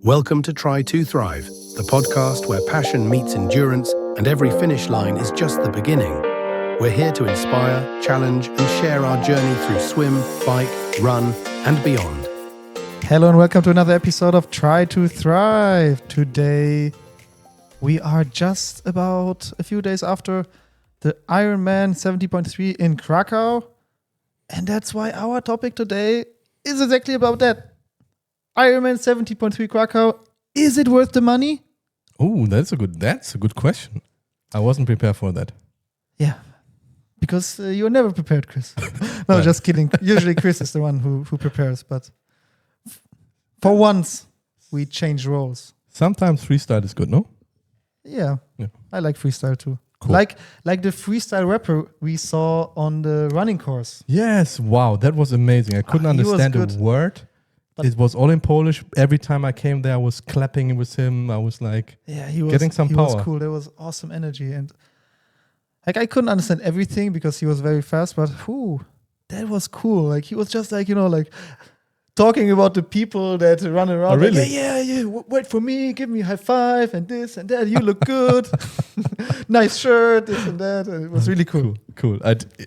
Welcome to Try to Thrive, the podcast where passion meets endurance and every finish line is just the beginning. We're here to inspire, challenge, and share our journey through swim, bike, run, and beyond. Hello and welcome to another episode of Try to Thrive. Today we are just about a few days after the Ironman 70.3 in Krakow. And that's why our topic today is exactly about that. Ironman 70.3 Krakow, is it worth the money? Oh, that's a good question. I wasn't prepared for that. Yeah, because you're never prepared, Chris. No, Right. Just kidding. Usually Chris is the one who prepares, but for once we change roles. Sometimes freestyle is good, no? Yeah. I like freestyle too. Cool. Like the freestyle rapper we saw on the running course. Yes, wow, that was amazing. I couldn't He was understand a good. word. But it was all in Polish. Every time I came there, I was clapping with him. I was like, Yeah, he was Getting some he power. was cool. There was awesome energy, and like I couldn't understand everything because he was very fast, but that was cool. Like he was just like, like talking about the people that run around. Oh, like, really? yeah, wait for me, give me a high five and this and that. You look good. Nice shirt, this and that. And it was really cool. Cool.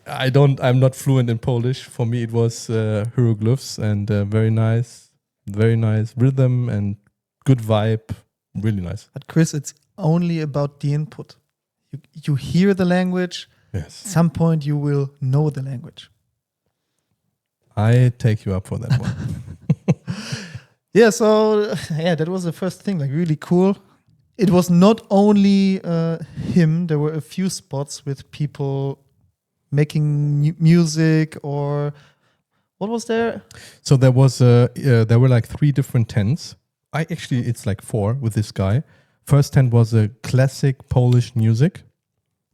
I'm not fluent in Polish. For me, it was hieroglyphs and very nice rhythm and good vibe. Really nice. But Chris, it's only about the input. You hear the language. Yes. At some point, you will know the language. I take you up for that one. Yeah, so that was the first thing, like really cool. It was not only him, there were a few spots with people making music or what was there? So there were like 3 different tents. It's like 4 with this guy. First tent was a classic Polish music,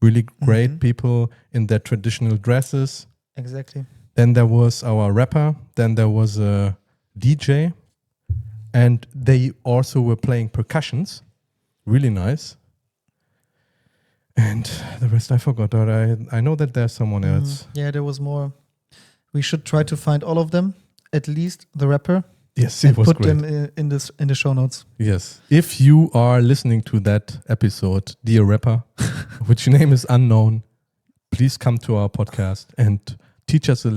really great people in their traditional dresses. Exactly. Then there was our rapper. Then there was a DJ, and they also were playing percussions, really nice. And the rest I forgot. I know that there's someone else. Yeah, there was more. We should try to find all of them, at least the rapper, Yes, it and was put great. them in the show notes. Yes. If you are listening to that episode, dear rapper, which name is unknown, please come to our podcast and teach us a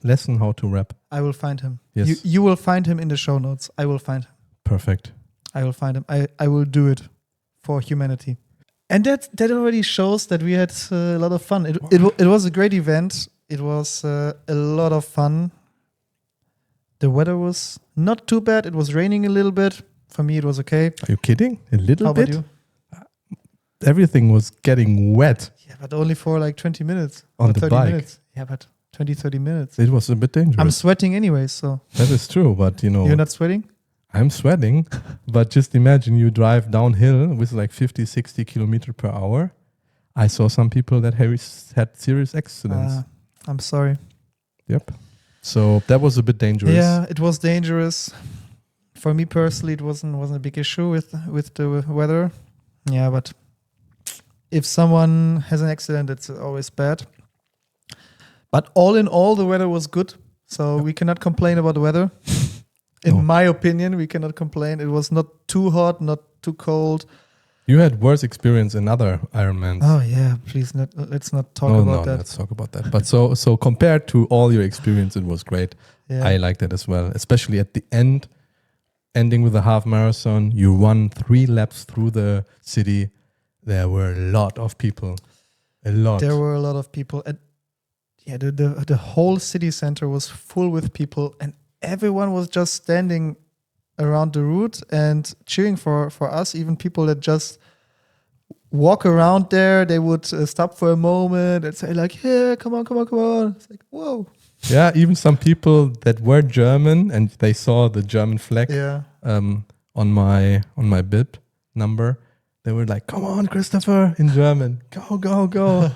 lesson how to rap. I will find him. Yes. You will find him in the show notes. I will find him. Perfect. I will find him. I will do it for humanity. And that already shows that we had a lot of fun. It was a great event. It was a lot of fun. The weather was not too bad. It was raining a little bit. For me, it was okay. Are you kidding? A little How bit? about you? Everything was getting wet. Yeah, but only for like 20 minutes. On or the 30 bike. minutes. Yeah, but 20, 30 minutes. It was a bit dangerous. I'm sweating anyway, so That is true, but you're not sweating? I'm sweating. But just imagine you drive downhill with like 50, 60 kilometers per hour. I saw some people that had serious accidents. I'm sorry. Yep. So that was a bit dangerous. Yeah, it was dangerous. For me personally, it wasn't a big issue with the weather. Yeah, but if someone has an accident, it's always bad. But all in all, the weather was good. So we cannot complain about the weather. In No. my opinion, we cannot complain. It was not too hot, not too cold. You had worse experience in other Ironmans. Oh yeah, please let's not talk about that. Let's talk about that. But so compared to all your experience, it was great. Yeah. I liked it as well, especially at the ending with a half marathon. You run 3 laps through the city. There were a lot of people. A lot. There were a lot of people. And yeah, the whole city center was full with people, and everyone was just standing around the route and cheering for us. Even people that just walk around there, they would stop for a moment and say like, yeah, come on. It's like, whoa. Yeah, even some people that were German and they saw the German flag Yeah. on my bib number. They were like, "Come on, Christopher!" in German. Go!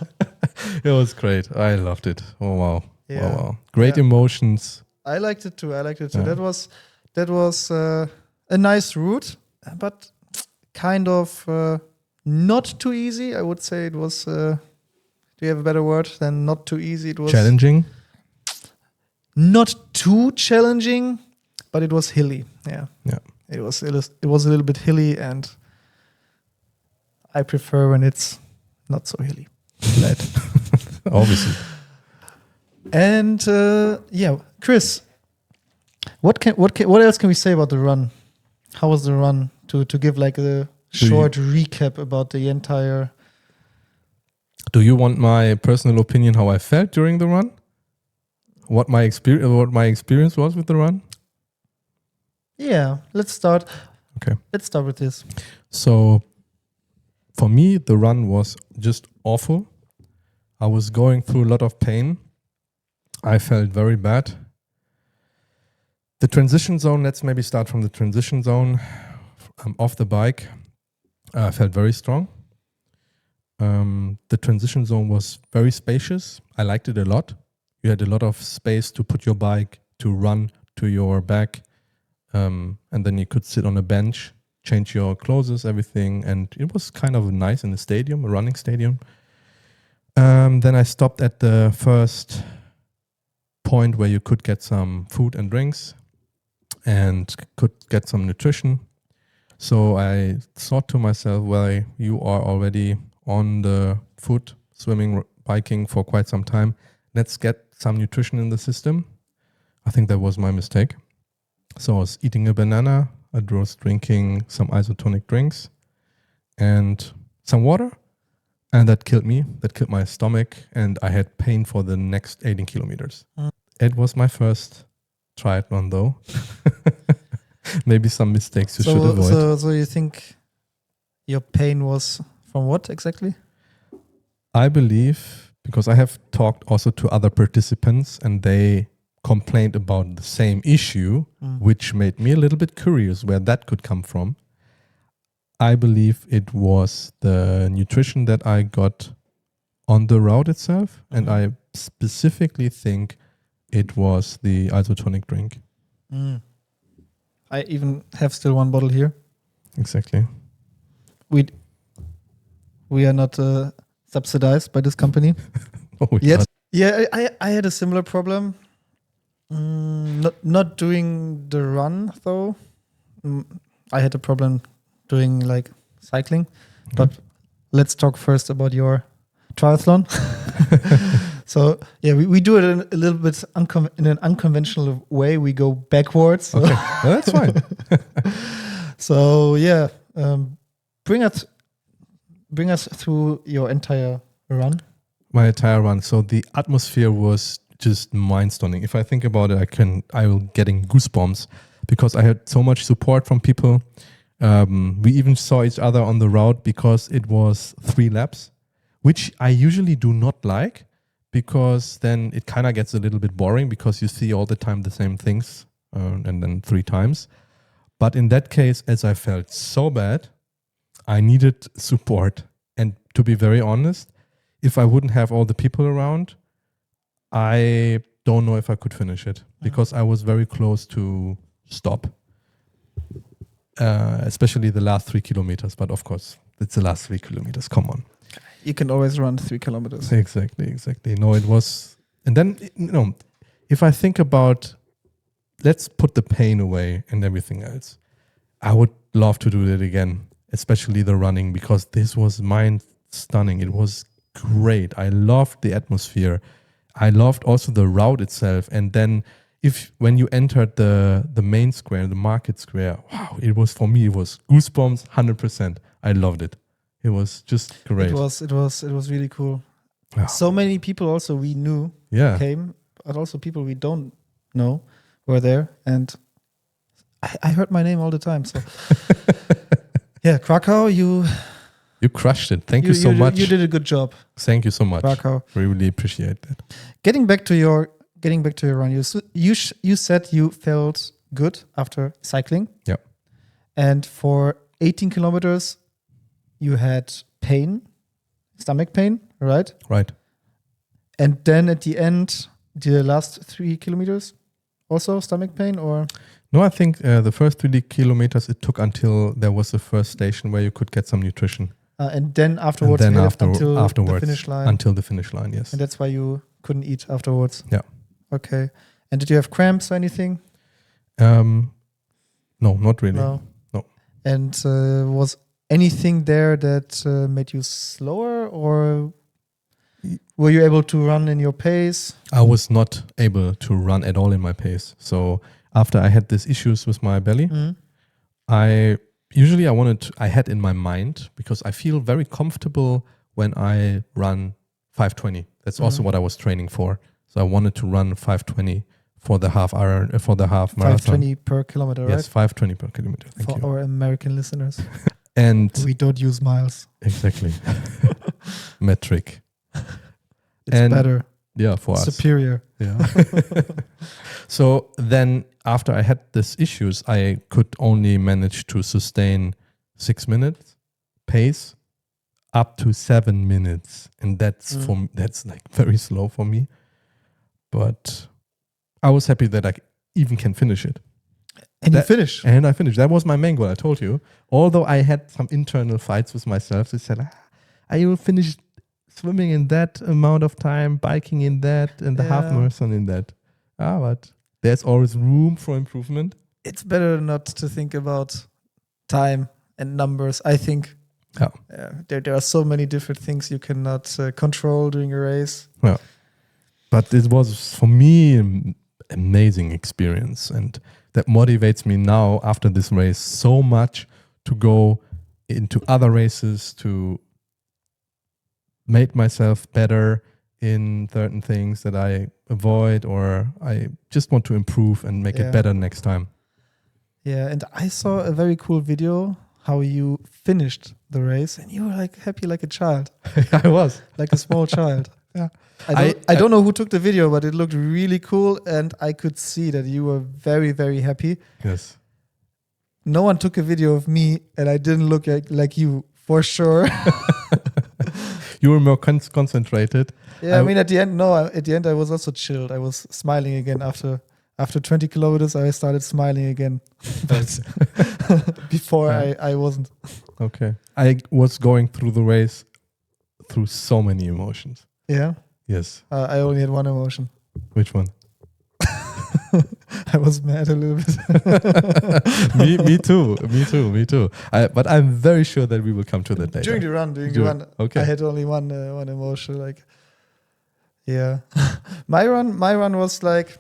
It was great. I loved it. Oh wow! Yeah. Wow! Great Yeah. emotions. I liked it too. Yeah. That was a nice route, but kind of not too easy. I would say it was. Do you have a better word than not too easy? It was Challenging. Not too challenging, but it was hilly. Yeah. Yeah. It was a little bit hilly, and I prefer when it's not so hilly. Glad. Obviously. And Chris, what else can we say about the run? How was the run? To give like a short recap about the entire. Do you want my personal opinion how I felt during the run? What my experience was with the run? Yeah, let's start. Okay. Let's start with this. So for me, the run was just awful. I was going through a lot of pain. I felt very bad. The transition zone, let's maybe start from the transition zone. Off the bike, I felt very strong. The transition zone was very spacious. I liked it a lot. You had a lot of space to put your bike, to run to your back. And then you could sit on a bench, change your clothes, everything. And it was kind of nice in the stadium, a running stadium. Then I stopped at the first point where you could get some food and drinks and could get some nutrition. So I thought to myself, well, you are already on the foot, swimming, biking for quite some time. Let's get some nutrition in the system. I think that was my mistake. So I was eating a banana. I was drinking some isotonic drinks and some water. And that killed me. That killed my stomach. And I had pain for the next 18 kilometers. It was my first triathlon, though. Maybe some mistakes you should avoid. So you think your pain was from what exactly? I believe, because I have talked also to other participants and they complained about the same issue, which made me a little bit curious where that could come from. I believe it was the nutrition that I got on the route itself. And I specifically think it was the isotonic drink. I even have still one bottle here. Exactly. We are not subsidized by this company. Yet. Yeah, I had a similar problem. Not doing the run though. I had a problem doing like cycling. But let's talk first about your triathlon. So yeah, we do it in a little bit in an unconventional way. We go backwards. Okay, well, that's fine. So yeah, bring us through your entire run. My entire run. So the atmosphere was just mind-stunning. If I think about it, I will getting goosebumps because I had so much support from people. We even saw each other on the route because it was 3 laps, which I usually do not like because then it kind of gets a little bit boring because you see all the time the same things and then 3 times. But in that case, as I felt so bad, I needed support. And to be very honest, if I wouldn't have all the people around, I don't know if I could finish it because I was very close to stop, especially the last 3 kilometers. But of course, it's the last 3 kilometers. Come on. You can always run 3 kilometers. Exactly. No, it was. And then, if I think about, let's put the pain away and everything else, I would love to do that again, especially the running, because this was mind-stunning. It was great. I loved the atmosphere. I loved also the route itself. And then when you entered the main square, the market square, wow, it was, for me, it was goosebumps, 100%. I loved it. It was just great. It was really cool. Oh. So many people also we knew came, but also people we don't know were there. And I heard my name all the time. So yeah, Krakow, you crushed it. Thank you so much. You did a good job. Thank you so much. Krakow. Really appreciate that. Getting back to your run, you said you felt good after cycling. Yeah. And for 18 kilometers, you had pain, stomach pain, right? Right. And then at the end, the last 3 kilometers, also stomach pain, or? No, I think the first 3 kilometers it took until there was the first station where you could get some nutrition. And then afterwards, afterwards, the finish line. Until the finish line, yes. And that's why you couldn't eat afterwards. Yeah. Okay. And did you have cramps or anything? No, not really. No. No. And was anything there that made you slower, or were you able to run in your pace? I was not able to run at all in my pace. So after I had these issues with my belly, I had in my mind, because I feel very comfortable when I run 5:20. That's also what I was training for. So I wanted to run 5:20 for the half marathon. 5:20 per kilometer, right? Yes, 5:20 per kilometer. Thank For you. our American listeners. And We don't use miles. exactly. Metric. It's And better. Yeah, for us. Superior. Yeah. So then after I had these issues, I could only manage to sustain 6 minutes pace up to 7 minutes. And that's that's like very slow for me. But I was happy that I even can finish it. And you finish. And I finished. That was my main goal, I told you. Although I had some internal fights with myself. I said, I will finish swimming in that amount of time, biking in that, and the half marathon in that. But there's always room for improvement. It's better not to think about time and numbers. I think there are so many different things you cannot control during a race. Yeah. But it was, for me, an amazing experience. And that motivates me now after this race so much to go into other races, to make myself better in certain things that I avoid, or I just want to improve and make it better next time. Yeah, and I saw a very cool video how you finished the race, and you were like happy like a child. I was. Like a small child. Yeah. I don't know who took the video, but it looked really cool, and I could see that you were very, very happy. Yes. No one took a video of me, and I didn't look like you, for sure. You were more concentrated. Yeah, I mean, at the end, I was also chilled. I was smiling again after 20 kilometers. I started smiling again, but before I wasn't. Okay, I was going through the race through so many emotions. Yeah. Yes. I only had one emotion. Which one? I was mad a little bit. me too. But I'm very sure that we will come to that later. During the run, okay. I had only one emotion. Like, yeah, my run was like,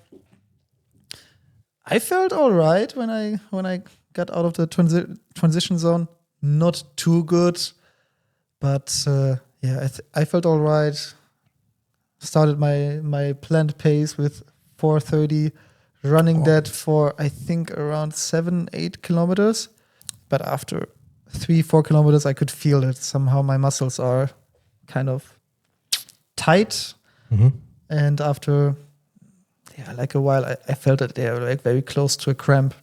I felt all right when I got out of the transition zone. Not too good, but I felt all right. Started my planned pace with 4:30. Running that for, I think, around 7-8 kilometers. But after 3-4 kilometers, I could feel that somehow my muscles are kind of tight. Mm-hmm. And after, like a while, I felt that they were like very close to a cramp.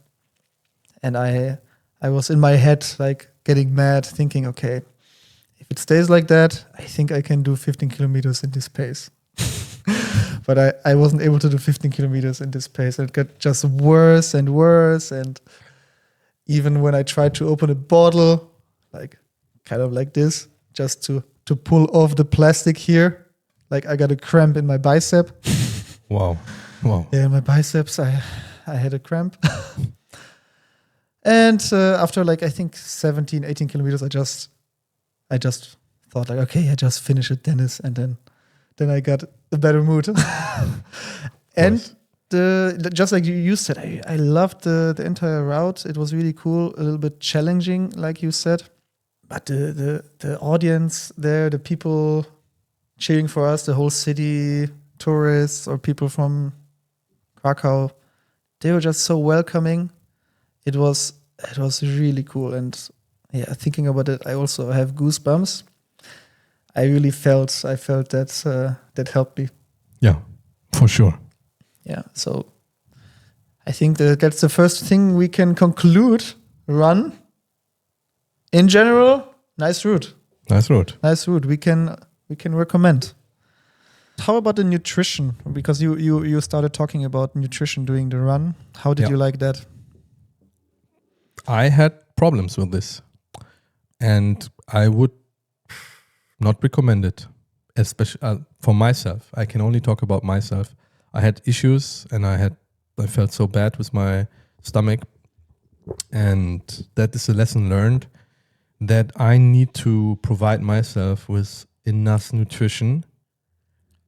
And I was in my head, like getting mad, thinking, okay, if it stays like that, I think I can do 15 kilometers in this pace. But I wasn't able to do 15 kilometers in this pace. It got just worse and worse. And even when I tried to open a bottle, like kind of like this, just to pull off the plastic here, like I got a cramp in my bicep. Wow. Yeah, in my biceps, I had a cramp. And after like, I think 17, 18 kilometers, I just thought like, okay, I just finish it, Dennis. And then I got a better mood. And just like you said, I loved the entire route. It was really cool, a little bit challenging, like you said. But the audience there, the people cheering for us, the whole city, tourists or people from Krakow, they were just so welcoming. It was really cool. And thinking about it, I also have goosebumps. I felt that helped me. Yeah, for sure. Yeah, so I think that's the first thing we can conclude. Run. In general, nice route. Nice route. We can recommend. How about the nutrition? Because you started talking about nutrition during the run. How did you like that? I had problems with this, and I would not recommend it, especially for myself. I can only talk about myself. I had issues, and I felt so bad with my stomach, And that is a lesson learned, that I need to provide myself with enough nutrition,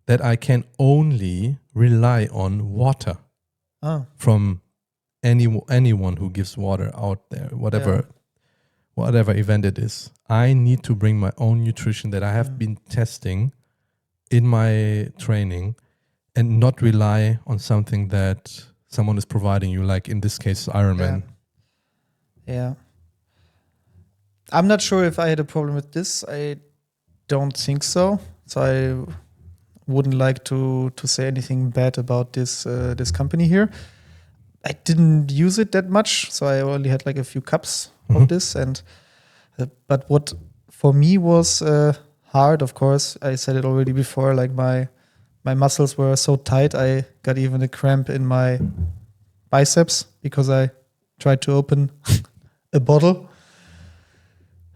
that I can only rely on water from anyone who gives water out there, whatever event it is. I need to bring my own nutrition that I have been testing in my training, and not rely on something that someone is providing you, like in this case, Ironman. Yeah. I'm not sure if I had a problem with this. I don't think so. So I wouldn't like to say anything bad about this company here. I didn't use it that much, so I only had like a few cups of this. And but what for me was hard, of course, I said it already before, like my muscles were so tight, I got even a cramp in my biceps because I tried to open a bottle.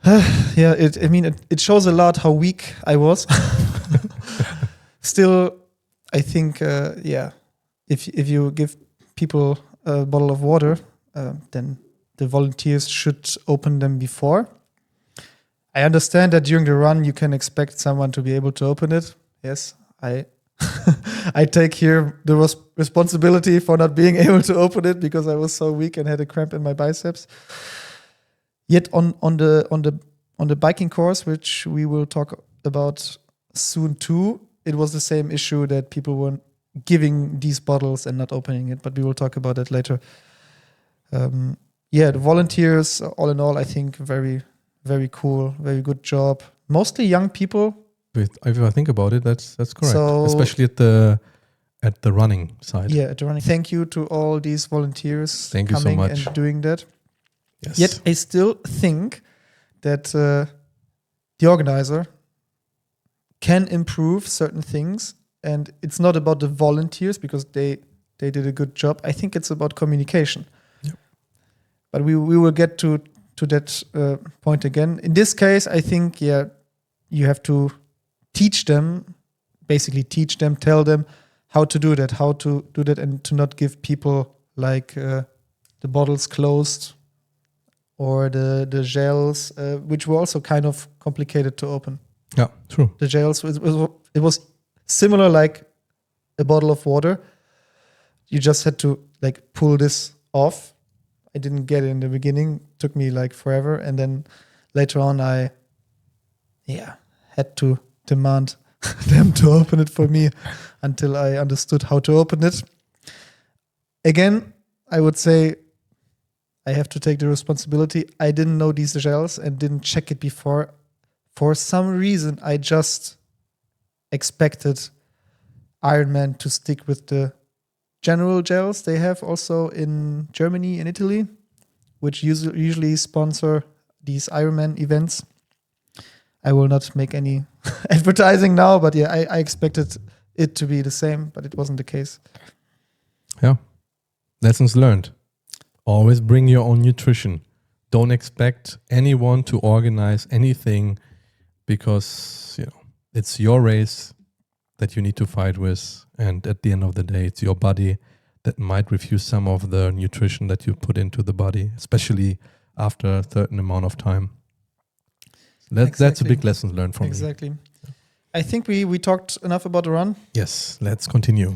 It shows a lot how weak I was. Still, I think, if you give people a bottle of water, then the volunteers should open them before. I understand that during the run you can expect someone to be able to open it. Yes, I take here the responsibility for not being able to open it because I was so weak and had a cramp in my biceps. Yet on the biking course, which we will talk about soon too, it was the same issue that people were giving these bottles and not opening it. But we will talk about that later. The volunteers, all in all, I think very, very cool, very good job. Mostly young people. If I think about it, that's correct. So, especially at the running side. Yeah, at the running. Thank you to all these volunteers. Thank you so much. And doing that. Yes. Yet I still think that the organizer can improve certain things, and it's not about the volunteers because they did a good job. I think it's about communication. Yep. But we will get to that point again. In this case, I think you have to teach them, tell them how to do that, and to not give people like the bottles closed or the gels, which were also kind of complicated to open. Yeah, true. The gels, it was similar like a bottle of water. You just had to like pull this off. I didn't get it in the beginning. It took me like forever. And then later on, I had to demand them to open it for me until I understood how to open it. Again, I would say I have to take the responsibility. I didn't know these gels and didn't check it before. For some reason, I just expected Ironman to stick with the general gels they have also in Germany and Italy, which usually sponsor these Ironman events. I will not make any advertising now, but I expected it to be the same, but it wasn't the case. Yeah. Lessons learned. Always bring your own nutrition. Don't expect anyone to organize anything because it's your race that you need to fight with, and at the end of the day, it's your body that might refuse some of the nutrition that you put into the body, especially after a certain amount of time. That's a big lesson learned from me. Exactly. I think we talked enough about the run. Yes, let's continue.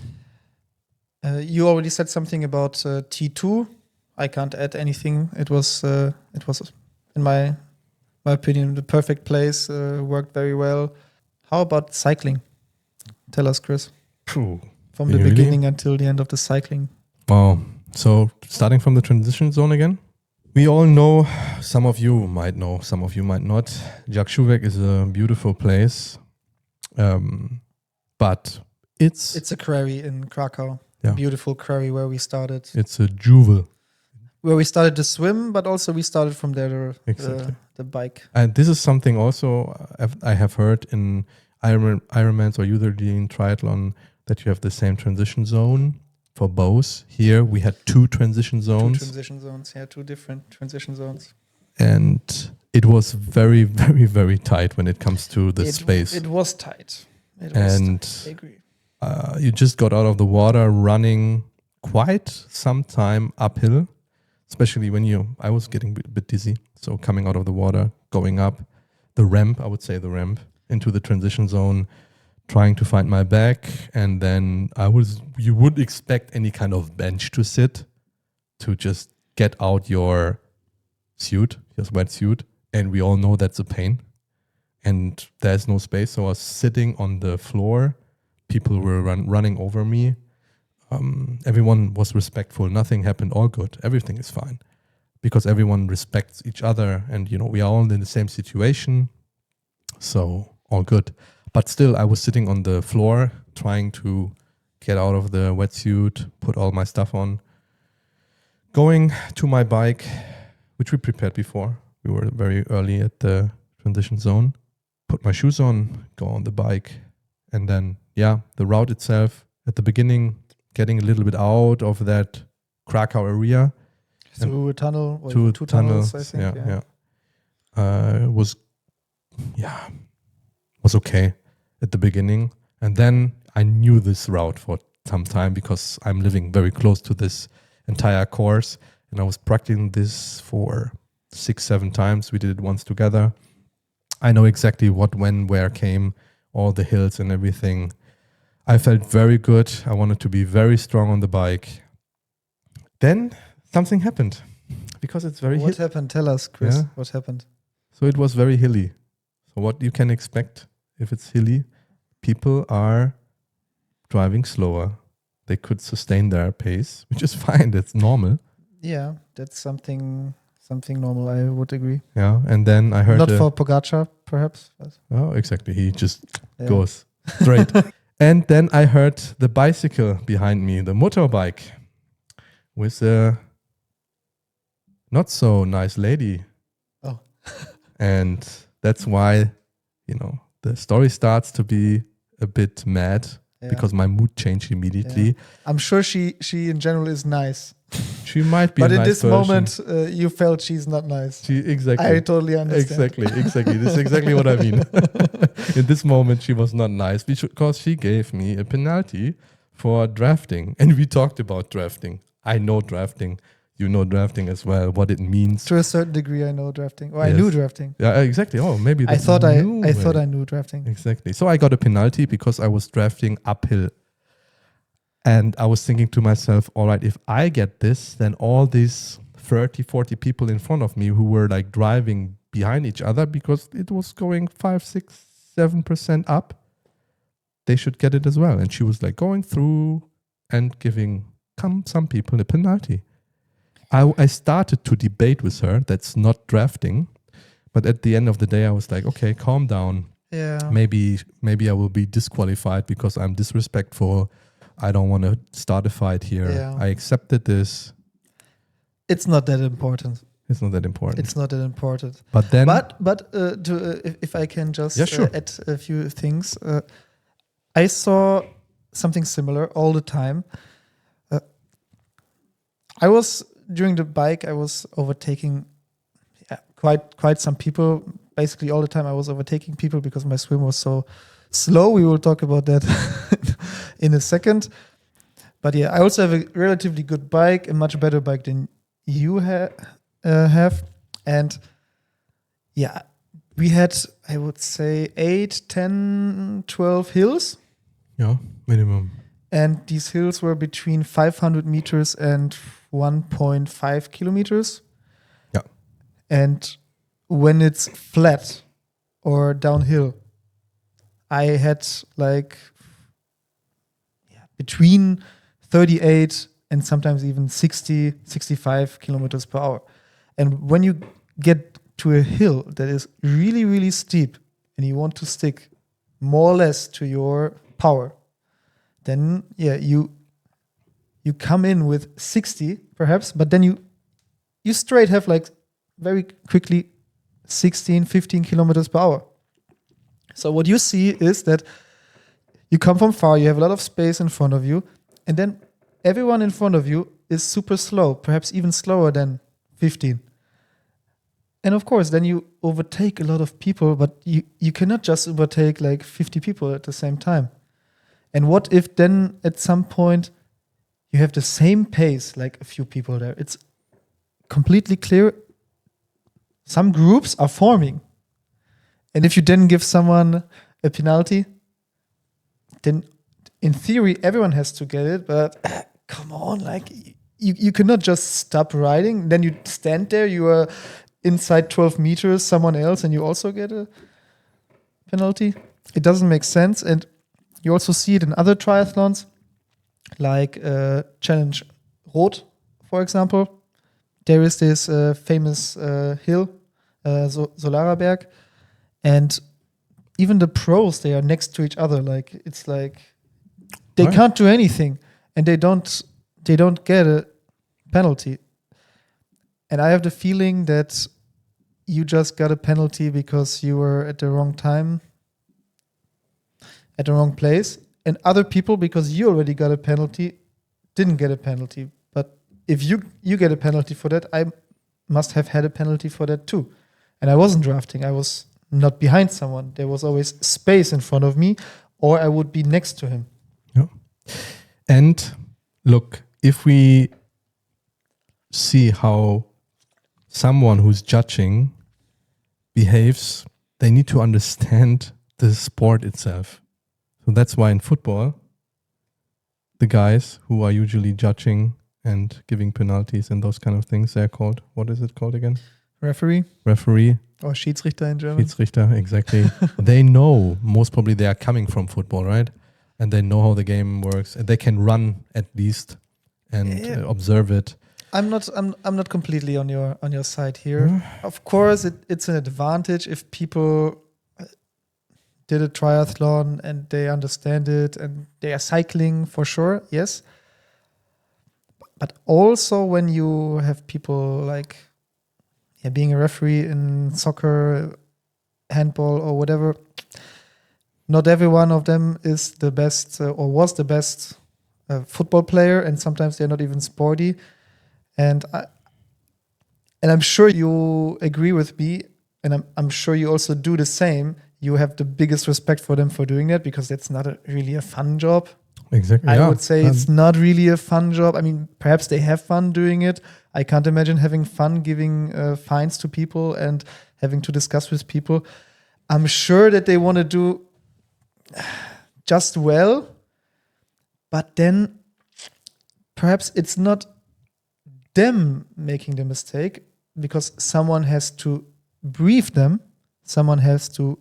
You already said something about T2. I can't add anything. It was in my opinion the perfect place. Worked very well. How about cycling? Tell us, Chris. From the beginning until the end of the cycling. Wow. So starting from the transition zone again. We all know, some of you might know, some of you might not. Zakrzówek is a beautiful place. But it's a quarry in Krakow. Yeah. A beautiful quarry where we started. It's a jewel. Where we started to swim, but also we started from there exactly. The bike. And this is something also I have heard in Ironmans or usually in triathlon, that you have the same transition zone for both. Here we had two transition zones. Two different transition zones. And it was very, very, very tight when it comes to the space. It was tight. I agree. You just got out of the water running quite some time uphill. especially when I was getting a bit dizzy. So coming out of the water, going up the ramp, I would say the ramp into the transition zone, trying to find my back. And then you would expect any kind of bench to sit to just get out your suit, your wetsuit. And we all know that's a pain. And there's no space. So I was sitting on the floor. People were running over me. Everyone was respectful. Nothing happened. All good. Everything is fine. Because everyone respects each other. And, we are all in the same situation. So all good. But still, I was sitting on the floor trying to get out of the wetsuit, put all my stuff on. Going to my bike, which we prepared before. We were very early at the transition zone. Put my shoes on, go on the bike. And then, the route itself, at the beginning, getting a little bit out of that Krakow area. Through a tunnel, or two two tunnels, tunnels, I think. Was okay at the beginning. And then I knew this route for some time because I'm living very close to this entire course. And I was practicing this for 6-7 times. We did it once together. I know exactly what, when, where came, all the hills and everything. I felt very good. I wanted to be very strong on the bike. Then something happened because it's very What happened? Tell us, Chris. Yeah. What happened? So it was very hilly. So what you can expect if it's hilly, people are driving slower. They could sustain their pace, which is fine. That's normal. Yeah, that's something normal. I would agree. Yeah, and then I heard Not for Pogacar, perhaps. But oh, exactly. He just goes straight. And then I heard the bicycle behind me, the motorbike, with a not so nice lady. Oh. And that's why, the story starts to be a bit mad because my mood changed immediately. Yeah. I'm sure she in general is nice. She might be but a in nice this person. moment, you felt she's not nice. Exactly. I totally understand. Exactly. This is exactly what I mean. In this moment, she was not nice because she gave me a penalty for drafting. And we talked about drafting. I know drafting. You know drafting as well, what it means. To a certain degree, I know drafting. Or Yes. I knew drafting. Yeah, exactly. Oh, maybe I thought I knew drafting. Exactly. So I got a penalty because I was drafting uphill. And I was thinking to myself, all right, if I get this, then all these 30, 40 people in front of me who were like driving behind each other because it was going 5, 6, 7% up, they should get it as well. And she was like going through and giving some people a penalty. I started to debate with her. That's not drafting. But at the end of the day, I was like, okay, calm down. Yeah. Maybe I will be disqualified because I'm disrespectful. I don't want to start a fight here. Yeah. I accepted this. It's not that important. It's not that important. It's not that important. But then, if I can just sure. add a few things, I saw something similar all the time. I was during the bike. I was overtaking quite some people. Basically, all the time I was overtaking people because my swim was so slow. We will talk about that in a second. But I also have a relatively good bike, a much better bike than you have. And we had, I would say, 8, 10, 12 hills. yeah, minimum. And these hills were between 500 meters and 1.5 kilometers. Yeah. And when it's flat or downhill, I had between 38 and sometimes even 60, 65 kilometers per hour. And when you get to a hill that is really, really steep and you want to stick more or less to your power, then you come in with 60 perhaps, but then you straight have very quickly 16, 15 kilometers per hour. So what you see is that you come from far, you have a lot of space in front of you, and then everyone in front of you is super slow, perhaps even slower than 15. And of course, then you overtake a lot of people, but you cannot just overtake 50 people at the same time. And what if then at some point you have the same pace like a few people there? completely clear. Some groups are forming. And if you didn't give someone a penalty, then in theory, everyone has to get it. But come on, like you cannot just stop riding. Then you stand there, you are inside 12 meters, someone else, and you also get a penalty. It doesn't make sense. And you also see it in other triathlons, like Challenge Rot, for example. There is this famous hill, Solaraberg, and even the pros, they are next to each other. Like it's like they can't do anything, and they don't get a penalty. And I have the feeling that you just got a penalty because you were at the wrong time, at the wrong place, and other people, because you already got a penalty, didn't get a penalty. But if you get a penalty for that, I must have had a penalty for that too. And I wasn't drafting. I was not behind someone. There was always space in front of me, or I would be next to him. Yeah. And look, if we see how someone who's judging behaves, they need to understand the sport itself. So that's why in football, the guys who are usually judging and giving penalties and those kind of things, they're called, what is it called again? Referee. Or Schiedsrichter in German. Schiedsrichter, exactly. They know, most probably they are coming from football, right? And they know how the game works, and they can run at least and observe it. I'm not completely on your side here. Of course, it's an advantage if people did a triathlon and they understand it and they are cycling for sure. Yes, but also when you have people like being a referee in soccer, handball, or whatever, not every one of them is the best or was the best football player, and sometimes they're not even sporty. And I'm sure you agree with me, and I'm sure you also do the same. You have the biggest respect for them for doing that, because that's not really a fun job. Exactly. I would say it's not really a fun job. I mean, perhaps they have fun doing it. I can't imagine having fun giving fines to people and having to discuss with people. I'm sure that they want to do just well, but then perhaps it's not them making the mistake, because someone has to brief them, someone has to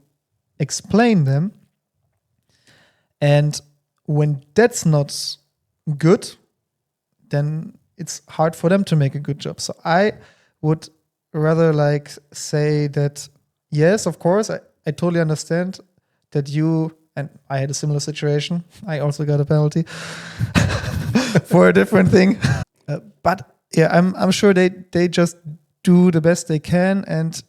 explain them, and when that's not good, then it's hard for them to make a good job. So I would rather like say that, yes, of course, I totally understand that you, and I had a similar situation. I also got a penalty for a different thing. But yeah, I'm sure they just do the best they can, and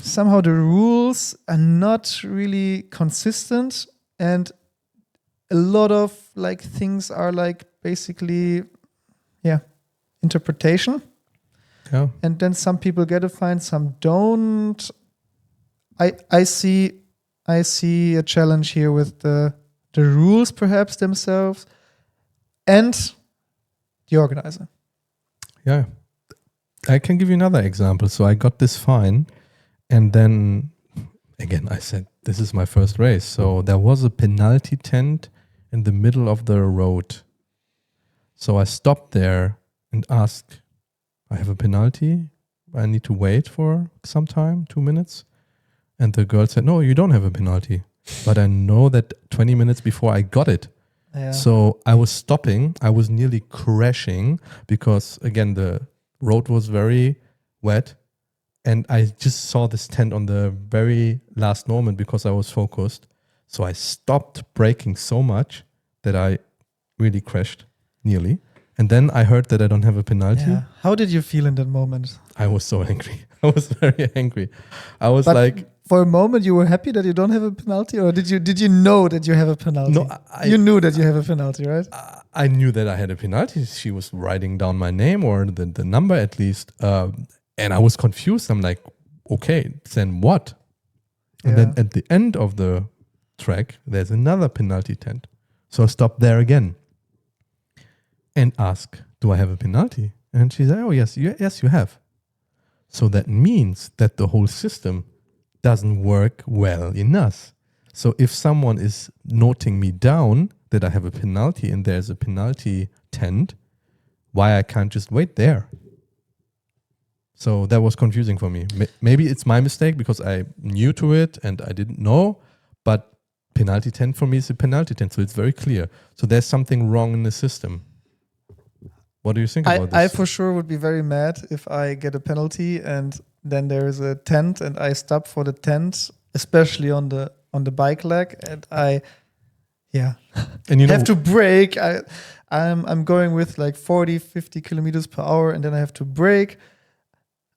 somehow the rules are not really consistent, and a lot of like things are like basically interpretation. Yeah. And then some people get a fine, some don't. I see a challenge here with the rules perhaps themselves and the organizer. Yeah. I can give you another example. So I got this fine, and then again I said, this is my first race. So there was a penalty tent in the middle of the road. So I stopped there and asked, I have a penalty. I need to wait for some time, 2 minutes. And the girl said, no, you don't have a penalty. But I know that 20 minutes before I got it. Yeah. So I was stopping. I was nearly crashing because, again, the road was very wet. And I just saw this tent on the very last moment because I was focused. So I stopped braking so much that I really crashed nearly. And then I heard that I don't have a penalty. Yeah. How did you feel in that moment? I was so angry. I was very angry. I was But like, for a moment, you were happy that you don't have a penalty, or did you know that you have a penalty? No, you knew that you have a penalty, right? I knew that I had a penalty. She was writing down my name, or the number at least. And I was confused. I'm like, okay, then what? And then at the end of the track, there's another penalty tent. So I stopped there again and ask, do I have a penalty? And she said, oh, yes, you have. So that means that the whole system doesn't work well enough. So if someone is noting me down that I have a penalty and there's a penalty tent, why I can't just wait there? So that was confusing for me. Maybe it's my mistake because I'm new to it and I didn't know, but penalty tent for me is a penalty tent, so it's very clear. So there's something wrong in the system. What do you think about this? I for sure would be very mad if I get a penalty and then there is a tent and I stop for the tent, especially on the bike leg, and I and you have to brake. I'm going with like 40, 50 kilometers per hour, and then I have to brake.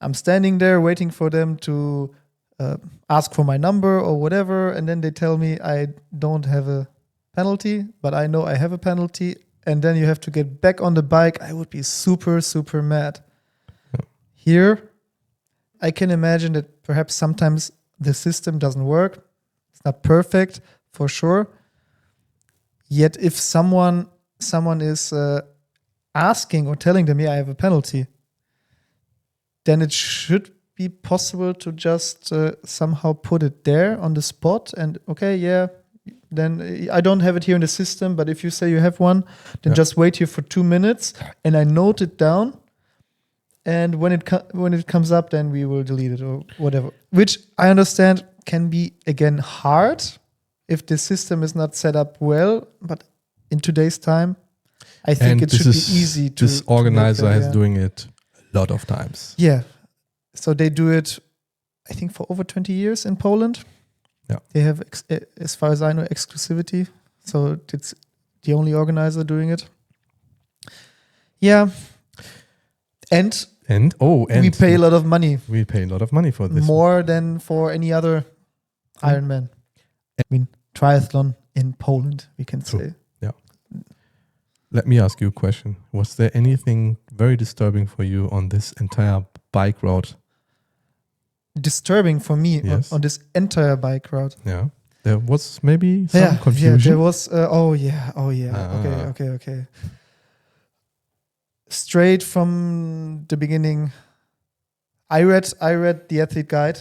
I'm standing there waiting for them to ask for my number or whatever, and then they tell me I don't have a penalty, but I know I have a penalty, and then you have to get back on the bike. I would be super, super mad. Yeah. Here, I can imagine that perhaps sometimes the system doesn't work. It's not perfect, for sure. Yet if someone is asking or telling them, I have a penalty, then it should be possible to just somehow put it there on the spot and, then I don't have it here in the system, but if you say you have one, then just wait here for 2 minutes and I note it down. And when it comes up, then we will delete it or whatever. Which I understand can be, again, hard if the system is not set up well. But in today's time, I think it should be easy to... This organizer is doing it a lot of times. Yeah. So they do it, I think, for over 20 years in Poland. Yeah. They have, as far as I know, exclusivity. So it's the only organizer doing it. Yeah. And we pay a lot of money. We pay a lot of money for this. More than for any other Ironman. I mean, triathlon in Poland, we can say. Yeah. Let me ask you a question. Was there anything very disturbing for you on this entire bike route? Disturbing for me on this entire bike route. Yeah. There was maybe some confusion. Yeah, there was. Okay. Straight from the beginning, I read the athlete guide.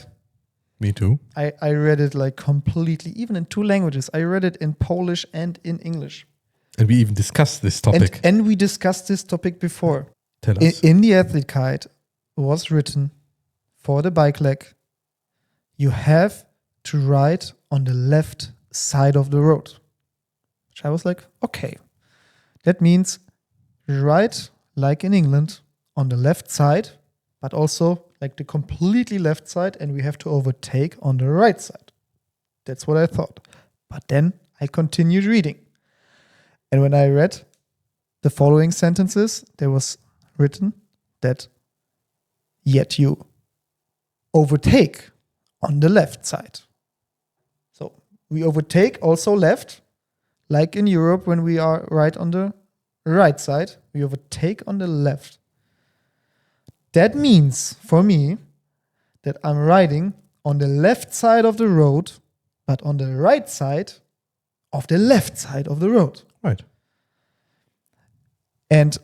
Me too. I read it like completely, even in 2 languages. I read it in Polish and in English. And we even discussed this topic. And we discussed this topic before. Tell us. In the athlete guide was written, for the bike leg, you have to ride on the left side of the road. Which I was like, okay. That means ride like in England on the left side, but also like the completely left side, and we have to overtake on the right side. That's what I thought. But then I continued reading. And when I read the following sentences, there was written that yet you overtake on the left side. So we overtake also left, like in Europe when we are right on the right side, we overtake on the left. That means for me that I'm riding on the left side of the road, but on the right side of the left side of the road. Right. And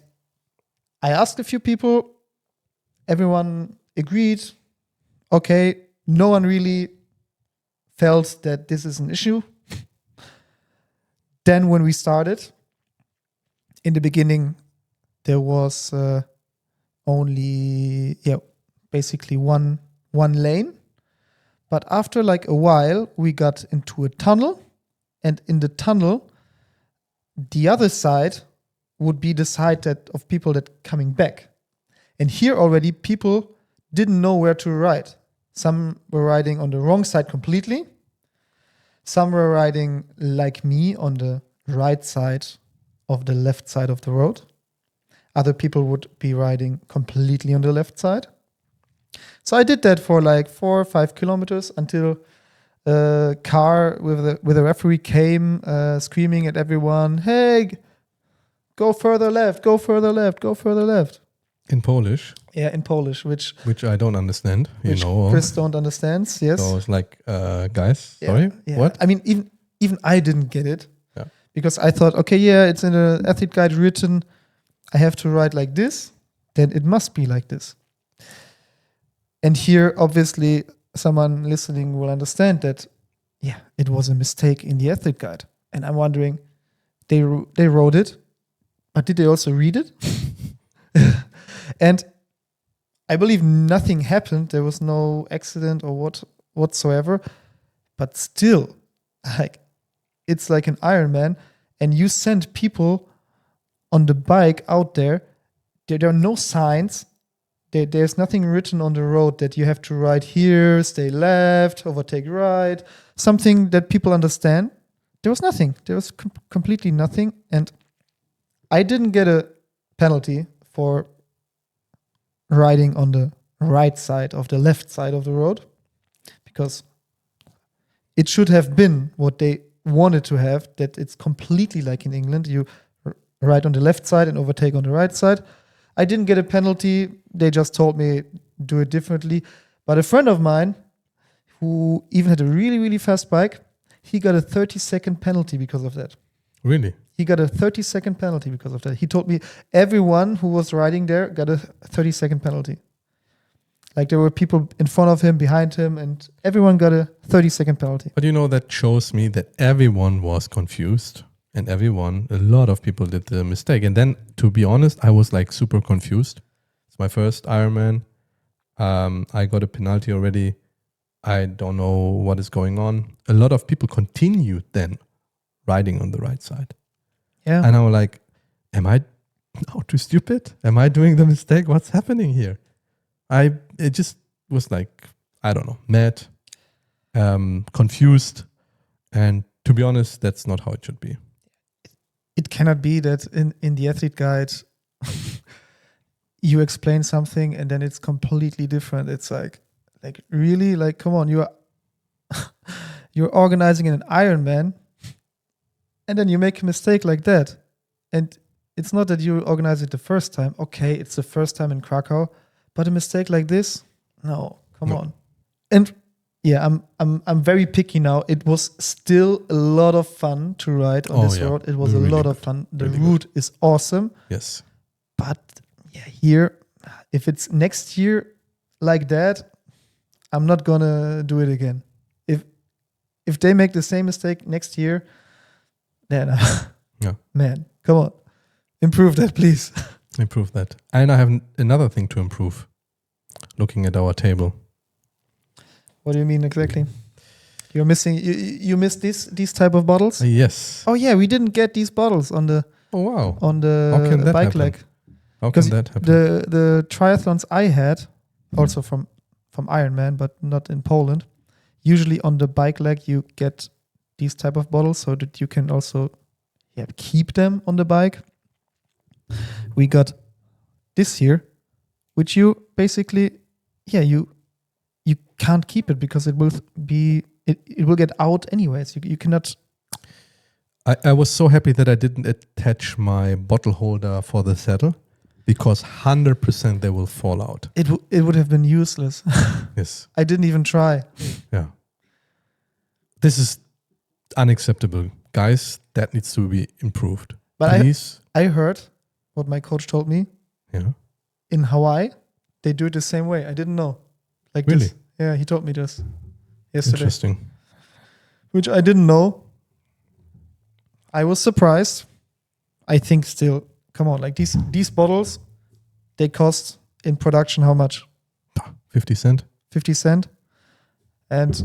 I asked a few people, everyone agreed. Okay, no one really felt that this is an issue. Then when we started, in the beginning, there was only basically one lane. But after like a while, we got into a tunnel. And in the tunnel, the other side would be the side of people that coming back. And here already people didn't know where to ride. Some were riding on the wrong side completely. Some were riding like me on the right side of the left side of the road. Other people would be riding completely on the left side. So I did that for like 4 or 5 kilometers until a car with a referee came screaming at everyone, "Hey, go further left, go further left, go further left." In Polish? Yeah, in Polish, which I don't understand. Chris don't understands. Yes. So it's like, guys, sorry, what? I mean, even I didn't get it. Yeah. Because I thought, okay, it's in the athlete guide written, I have to ride like this, then it must be like this. And here, obviously, someone listening will understand that, yeah, it was a mistake in the athlete guide. And I'm wondering, they wrote it, but did they also read it? And I believe nothing happened. There was no accident or whatsoever. But still, like, it's like an Ironman, and you send people on the bike out there. There are no signs. There's nothing written on the road that you have to ride here, stay left, overtake right, something that people understand. There was nothing. There was completely nothing. And I didn't get a penalty for riding on the right side of the left side of the road, because it should have been what they wanted to have, that it's completely like in England. You ride on the left side and overtake on the right side. I didn't get a penalty. They just told me do it differently. But a friend of mine who even had a really, really fast bike, he got a 30-second penalty because of that. Really? He got a 30-second penalty because of that. He told me everyone who was riding there got a 30-second penalty. Like there were people in front of him, behind him, and everyone got a 30-second penalty. But that shows me that everyone was confused. And a lot of people did the mistake. And then, to be honest, I was like super confused. It's my first Ironman. I got a penalty already. I don't know what is going on. A lot of people continued then riding on the right side. Yeah. And I was like, am I now too stupid? Am I doing the mistake? What's happening here? It just was like, I don't know, mad, confused. And to be honest, that's not how it should be. It cannot be that in the athlete guide you explain something and then it's completely different. It's like really, like, come on, you're organizing an Ironman and then you make a mistake like that. And it's not that you organize it the first time. Okay, it's the first time in Krakow, but a mistake like this, no, come on. And yeah, I'm very picky now. It was still a lot of fun to ride on this road. It was a lot of fun. The route is awesome. Yes. But yeah, here, if it's next year like that, I'm not gonna do it again. If they make the same mistake next year, then man, come on, improve that, please. Improve that. And I have another thing to improve. Looking at our table. What do you mean exactly? You're missing. You missed these type of bottles. Yes. Oh yeah, we didn't get these bottles on the. Oh wow. On the bike leg. How can that happen? The triathlons I had, also from Ironman, but not in Poland. Usually on the bike leg you get these type of bottles so that you can also keep them on the bike. We got this here, which you basically you can't keep it because it will get out anyways. You cannot. I was so happy that I didn't attach my bottle holder for the saddle, because 100% they will fall out. It would have been useless. Yes. I didn't even try. Yeah. This is unacceptable. Guys, that needs to be improved. But please. I heard what my coach told me. Yeah. In Hawaii, they do it the same way. I didn't know. Like really? This. Yeah, he told me this yesterday. Interesting. Which I didn't know. I was surprised. I think still, come on, like these bottles, they cost in production how much? 50 cents. 50 cents. And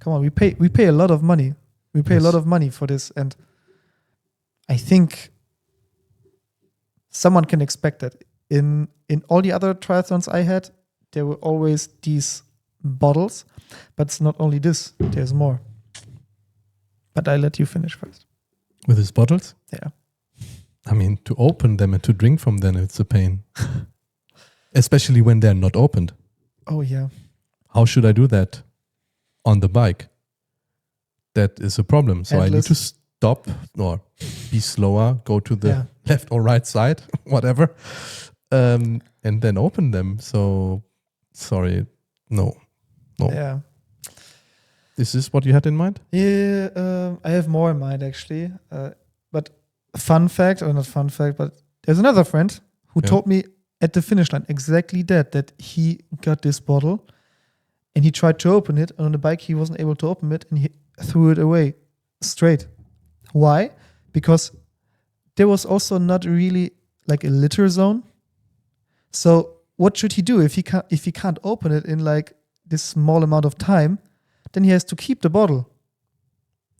come on, we pay a lot of money. We pay a lot of money for this, and I think someone can expect that. In all the other triathlons I had, there were always these bottles, but it's not only this. There's more. But I let you finish first. With his bottles? Yeah. I mean, to open them and to drink from them, it's a pain. Especially when they're not opened. Oh, yeah. How should I do that on the bike? That is a problem. So I need to stop or be slower, go to the left or right side, whatever, and then open them. So, sorry, no. Yeah. Is this what you had in mind? Yeah, I have more in mind actually. But fun fact, or not fun fact, but there's another friend who told me at the finish line exactly that he got this bottle and he tried to open it. And on the bike, he wasn't able to open it, and he threw it away straight. Why? Because there was also not really like a litter zone. So what should he do if he can't open it in like this small amount of time? Then he has to keep the bottle.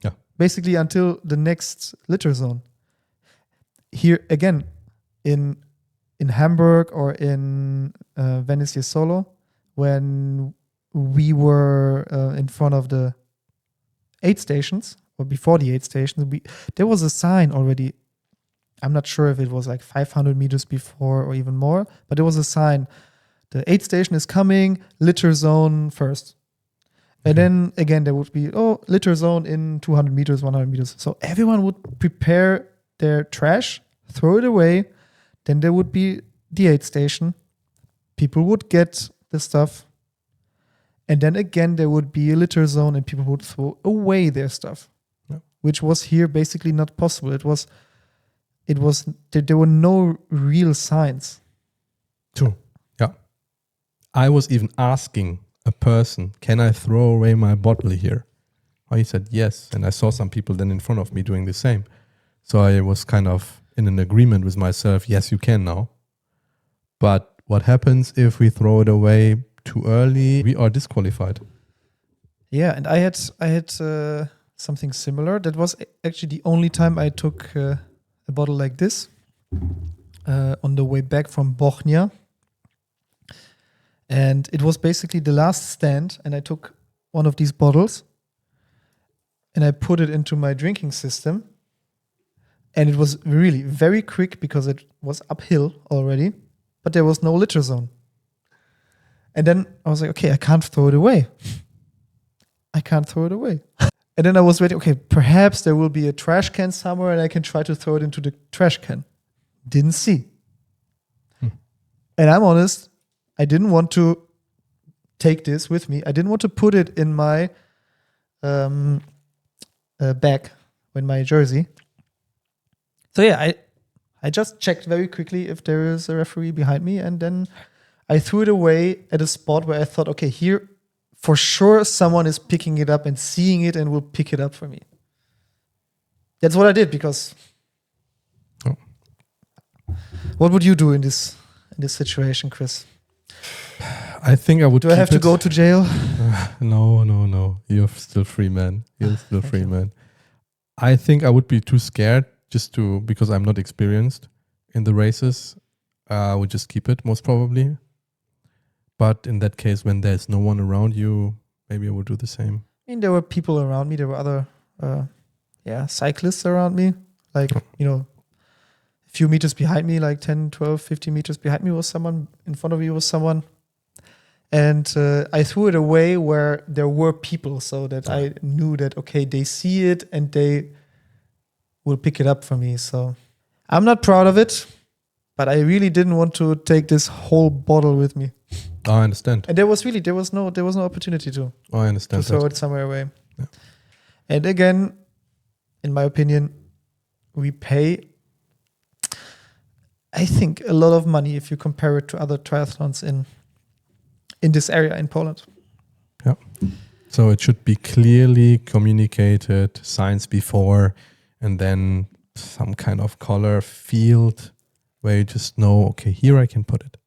Yeah. Basically until the next litter zone. Here again, in Hamburg or in Venice Solo, when we were in front of the aid stations, or before the aid stations, there was a sign already. I'm not sure if it was like 500 meters before or even more, but there was a sign. The aid station is coming, litter zone first. And then again, there would be, litter zone in 200 meters, 100 meters. So everyone would prepare their trash, throw it away. Then there would be the aid station. People would get the stuff. And then again, there would be a litter zone and people would throw away their stuff, which was here basically not possible. There were no real signs. True. Yeah. I was even asking a person, can I throw away my bottle here? Oh, he said yes. And I saw some people then in front of me doing the same. So I was kind of in an agreement with myself. Yes, you can now. But what happens if we throw it away too early? We are disqualified. Yeah. And I had something similar. That was actually the only time I took a bottle like this on the way back from Bochnia. And it was basically the last stand, and I took one of these bottles and I put it into my drinking system. And it was really very quick because it was uphill already, but there was no litter zone. And then I was like, okay, I can't throw it away. And then I was waiting, okay, perhaps there will be a trash can somewhere and I can try to throw it into the trash can. Didn't see. And I'm honest, I didn't want to take this with me. I didn't want to put it in my bag, in my jersey. So yeah, I just checked very quickly if there is a referee behind me, and then I threw it away at a spot where I thought, okay, here for sure someone is picking it up and seeing it and will pick it up for me. That's what I did, because what would you do in this situation, Chris? I think I would. Do I have to go to jail? No. You're still free, man. Man. I think I would be too scared because I'm not experienced in the races. I would just keep it, most probably. But in that case, when there's no one around you, maybe I would do the same. I mean, there were people around me. There were other, cyclists around me. Like, a few meters behind me, like 10, 12, 15 meters behind me was someone. In front of me was someone. And I threw it away where there were people, so that I knew that, okay, they see it and they will pick it up for me. So I'm not proud of it, but I really didn't want to take this whole bottle with me. Oh, I understand. And there was no opportunity to. Oh, I understand. To throw it somewhere away. Yeah. And again, in my opinion, we pay, I think, a lot of money if you compare it to other triathlons in this area in Poland. Yeah. So it should be clearly communicated, signs before, and then some kind of color field where you just know, okay, here I can put it.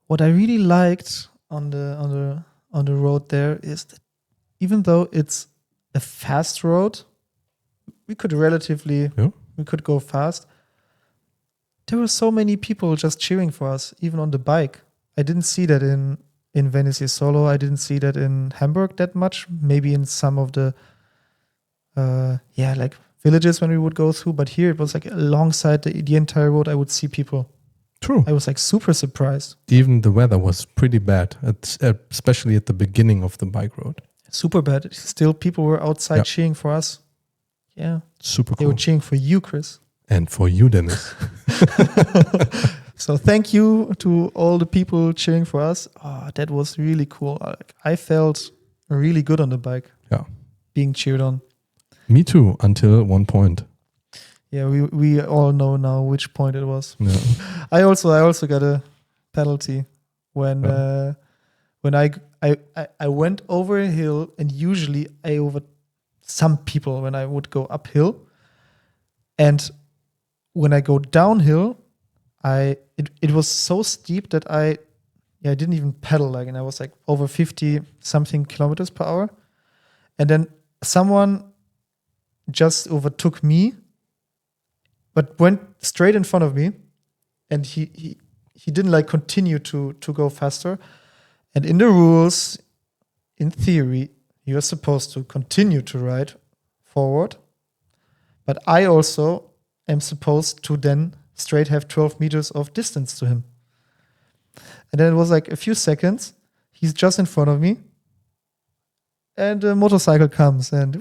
What I really liked on the road there is that even though it's a fast road, we could go fast. There were so many people just cheering for us, even on the bike. I didn't see that in Venice Solo. I didn't see that in Hamburg that much. Maybe in some of the villages when we would go through. But here it was like alongside the entire road. I would see people. True. I was like super surprised. Even the weather was pretty bad, especially at the beginning of the bike road. Super bad. Still, people were outside cheering for us. Yeah. Super cool. They were cheering for you, Chris. And for you, Dennis. So thank you to all the people cheering for us. Oh, that was really cool. I felt really good on the bike. Yeah. Being cheered on. Me too, until one point. Yeah, we all know now which point it was. Yeah. I also got a penalty when I I went over a hill, and usually I over some people when I would go uphill. And when I go downhill, it was so steep that I didn't even pedal, and I was like over 50 something kilometers per hour. And then someone just overtook me, but went straight in front of me, and he didn't like continue to go faster. And in the rules, in theory, you are supposed to continue to ride forward, but I also am supposed to then straight have 12 meters of distance to him. And then it was like a few seconds, he's just in front of me, and a motorcycle comes, and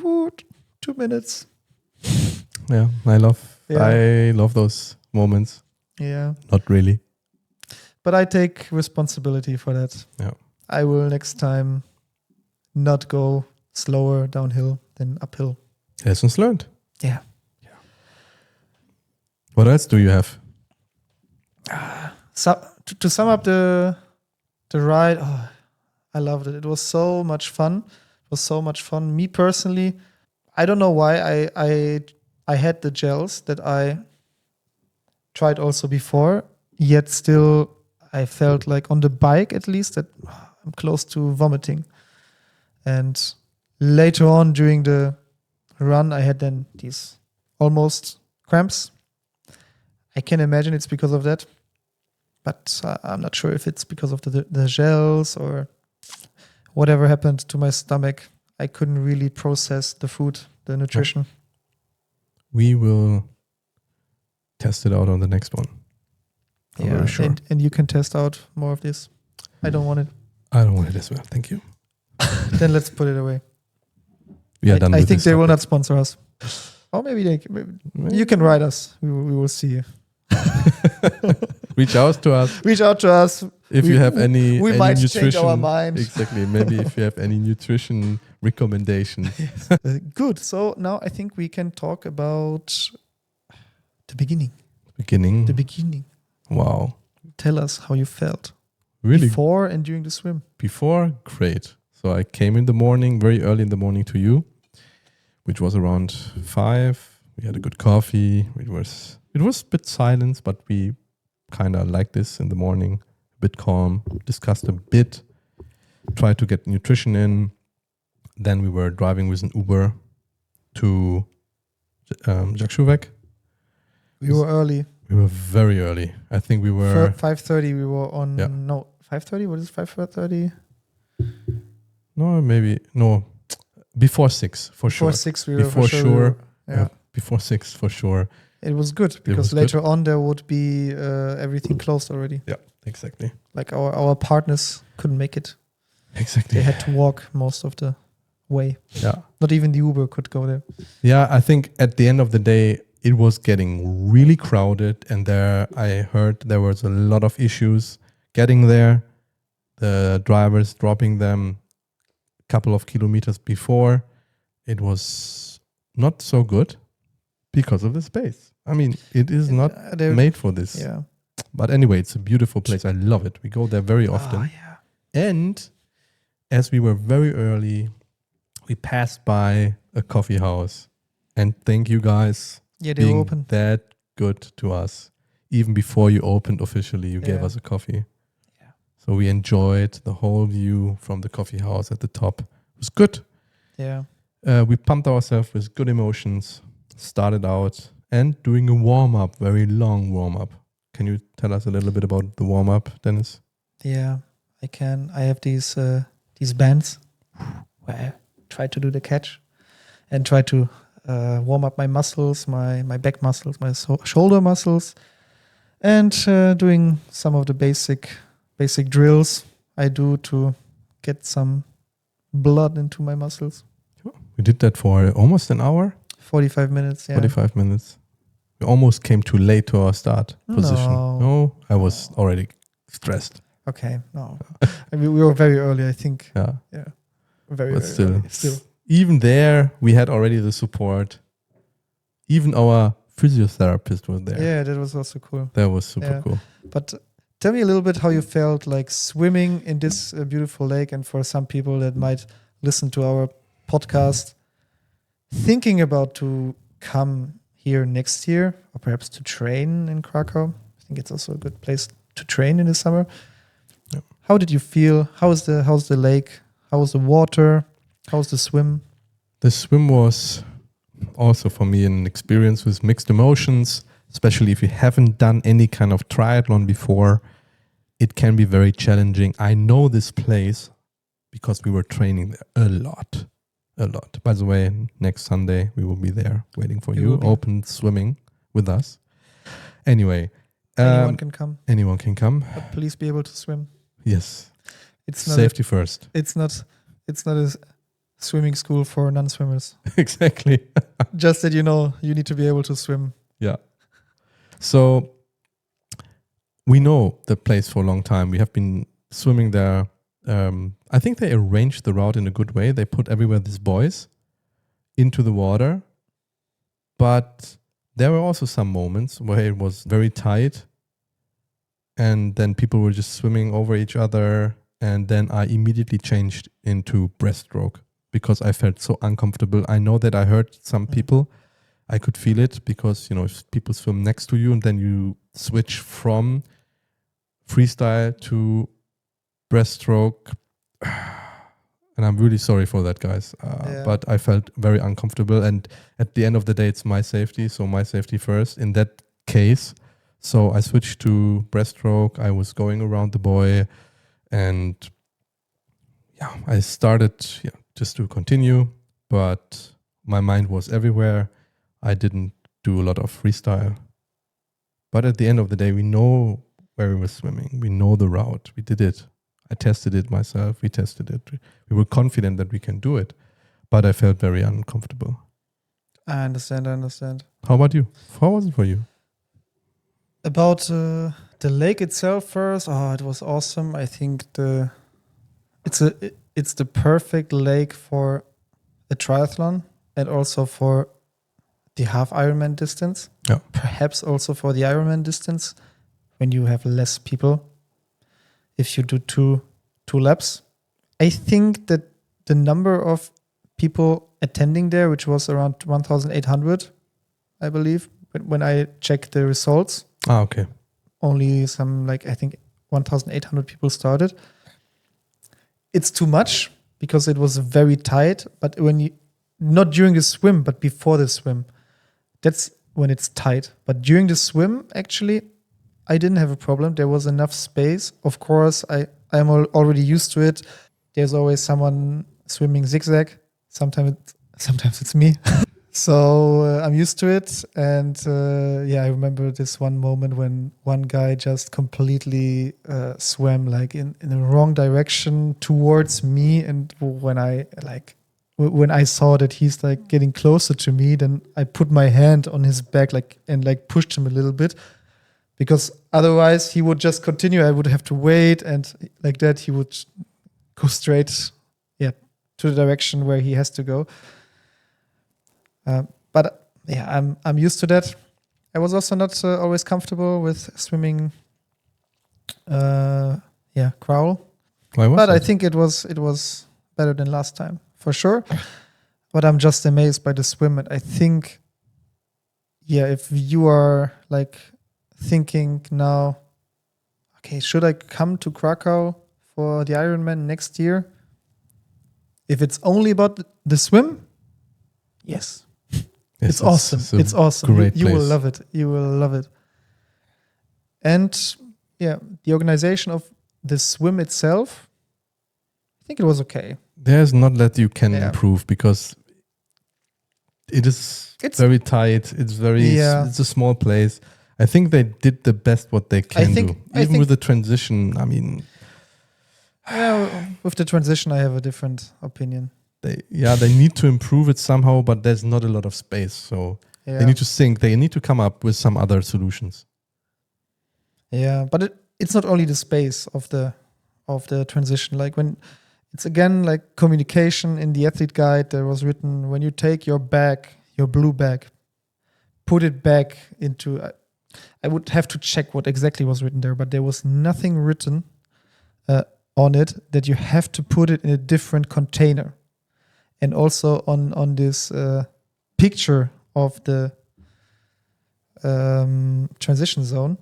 2 minutes. Yeah, I love those moments. Yeah. Not really. But I take responsibility for that. Yeah. I will next time not go slower downhill than uphill. Lessons learned. Yeah. What else do you have? So, to sum up the ride, I loved it. It was so much fun. Me personally, I don't know why I had the gels that I tried also before, yet still I felt like on the bike at least that I'm close to vomiting. And later on during the run, I had then these almost cramps. I can imagine it's because of that, but I'm not sure if it's because of the gels or whatever happened to my stomach. I couldn't really process the food, the nutrition. We will test it out on the next one. I'm very sure. And you can test out more of this. I don't want it. I don't want it as well. Thank you. Then let's put it away. We are done with I think this they will topic. not sponsor us. Or maybe you can write us. We will see. Reach out to us. Reach out to us. If you have any might nutrition, change our mind. Exactly. Maybe if you have any nutrition recommendations. Good. So now I think we can talk about the beginning. The beginning. Wow. Tell us how you felt. Really? Before and during the swim. Before, great. So I came in the morning, very early in the morning to you, which was around 5. We had a good coffee. It was a bit silent, but we kind of like this in the morning, a bit calm, discussed a bit, tried to get nutrition in. Then we were driving with an Uber to Zakrzówek. We were early. We were very early. I think we were 5:30. We were on 5:30. What is 5:30? No. Before 6 for sure. Before 6 we were before sure. Yeah. Before 6 for sure. It was good because later on there would be everything closed already. Yeah, exactly. Like our partners couldn't make it. Exactly. They had to walk most of the way. Yeah. Not even the Uber could go there. Yeah, I think at the end of the day, it was getting really crowded, and I heard there was a lot of issues getting there. The drivers dropping them a couple of kilometers before. It was not so good because of the space. I mean, it is not made for this. Yeah. But anyway, it's a beautiful place. I love it. We go there very often. Yeah. And as we were very early, we passed by a coffee house. And thank you guys Yeah, they were open. that good to us. Even before you opened officially, you gave us a coffee. Yeah. So we enjoyed the whole view from the coffee house at the top. It was good. Yeah. We pumped ourselves with good emotions, started out and doing a warm-up, very long warm-up. Can you tell us a little bit about the warm-up, Dennis? Yeah, I can. I have these bands where I try to do the catch and try to warm up my muscles, my back muscles, my shoulder muscles, and doing some of the basic drills I do to get some blood into my muscles. We did that for almost an hour. 45 minutes, yeah. 45 minutes. We almost came too late to our start position. No, I was already stressed. Okay, no. I mean, we were very early, I think. Yeah. Very But early. Still. Even there, we had already the support. Even our physiotherapist was there. Yeah, that was also cool. That was super cool. But Tell me a little bit how you felt like swimming in this beautiful lake, and for some people that might listen to our podcast, thinking about to come here next year or perhaps to train in Krakow. I think it's also a good place to train in the summer. Yep. How did you feel? How's the lake? How was the water? How was the swim? The swim was also for me an experience with mixed emotions, especially if you haven't done any kind of triathlon before. It can be very challenging. I know this place because we were training there a lot. By the way, next Sunday we will be there waiting for you. Open swimming with us. Anyway. Anyone can come. Anyone can come. But please be able to swim. Yes. It's not safety first. It's not a swimming school for non-swimmers. Exactly. Just that you need to be able to swim. Yeah. So we know the place for a long time. We have been swimming there. I think they arranged the route in a good way. They put everywhere these buoys into the water. But there were also some moments where it was very tight. And then people were just swimming over each other. And then I immediately changed into breaststroke because I felt so uncomfortable. I know that I hurt some people. I could feel it because, if people swim next to you and then you switch from freestyle to breaststroke. And I'm really sorry for that, guys. But I felt very uncomfortable. And at the end of the day, it's my safety. So my safety first in that case. So I switched to breaststroke. I was going around the buoy. And I started just to continue. But my mind was everywhere. I didn't do a lot of freestyle. But at the end of the day, we know where we were swimming. We know the route. We did it. I tested it myself. We tested it. We were confident that we can do it. But I felt very uncomfortable. I understand. How about you? How was it for you? About the lake itself first. Oh, it was awesome. I think it's the perfect lake for a triathlon and also for the half Ironman distance. Yeah. Perhaps also for the Ironman distance when you have less people. If you do two laps, I think that the number of people attending there, which was around 1,800, I believe, when I checked the results. Okay. Only some, I think 1,800 people started. It's too much because it was very tight, but not during the swim, but before the swim, that's when it's tight. But during the swim, actually, I didn't have a problem. There was enough space. Of course, I'm already used to it. There's always someone swimming zigzag. Sometimes it's me. So I'm used to it. And I remember this one moment when one guy just completely swam in the wrong direction towards me. And when I saw that he's getting closer to me, then I put my hand on his back and pushed him a little bit. Because otherwise he would just continue. I would have to wait, and like that he would go straight, to the direction where he has to go. But I'm used to that. I was also not always comfortable with swimming. Crawl. Why was but it? I think it was better than last time for sure. But I'm just amazed by the swim, and I think, if you are thinking now, okay, should I come to Krakow for the Ironman next year? If it's only about the swim, yes. It's awesome. It's awesome. Great you will place. love it. You will love it. And the organization of the swim itself, I think it was okay. There's not that you can improve because it's very tight. It's it's a small place. I think they did the best what they can do. Even with the transition, I mean... with the transition, I have a different opinion. They need to improve it somehow, but there's not a lot of space. So they need to think. They need to come up with some other solutions. Yeah, but it's not only the space of the transition. When it's again communication in the athlete guide, there was written, when you take your bag, your blue bag, put it back into... I would have to check what exactly was written there, but there was nothing written on it that you have to put it in a different container. And also on this picture of the transition zone,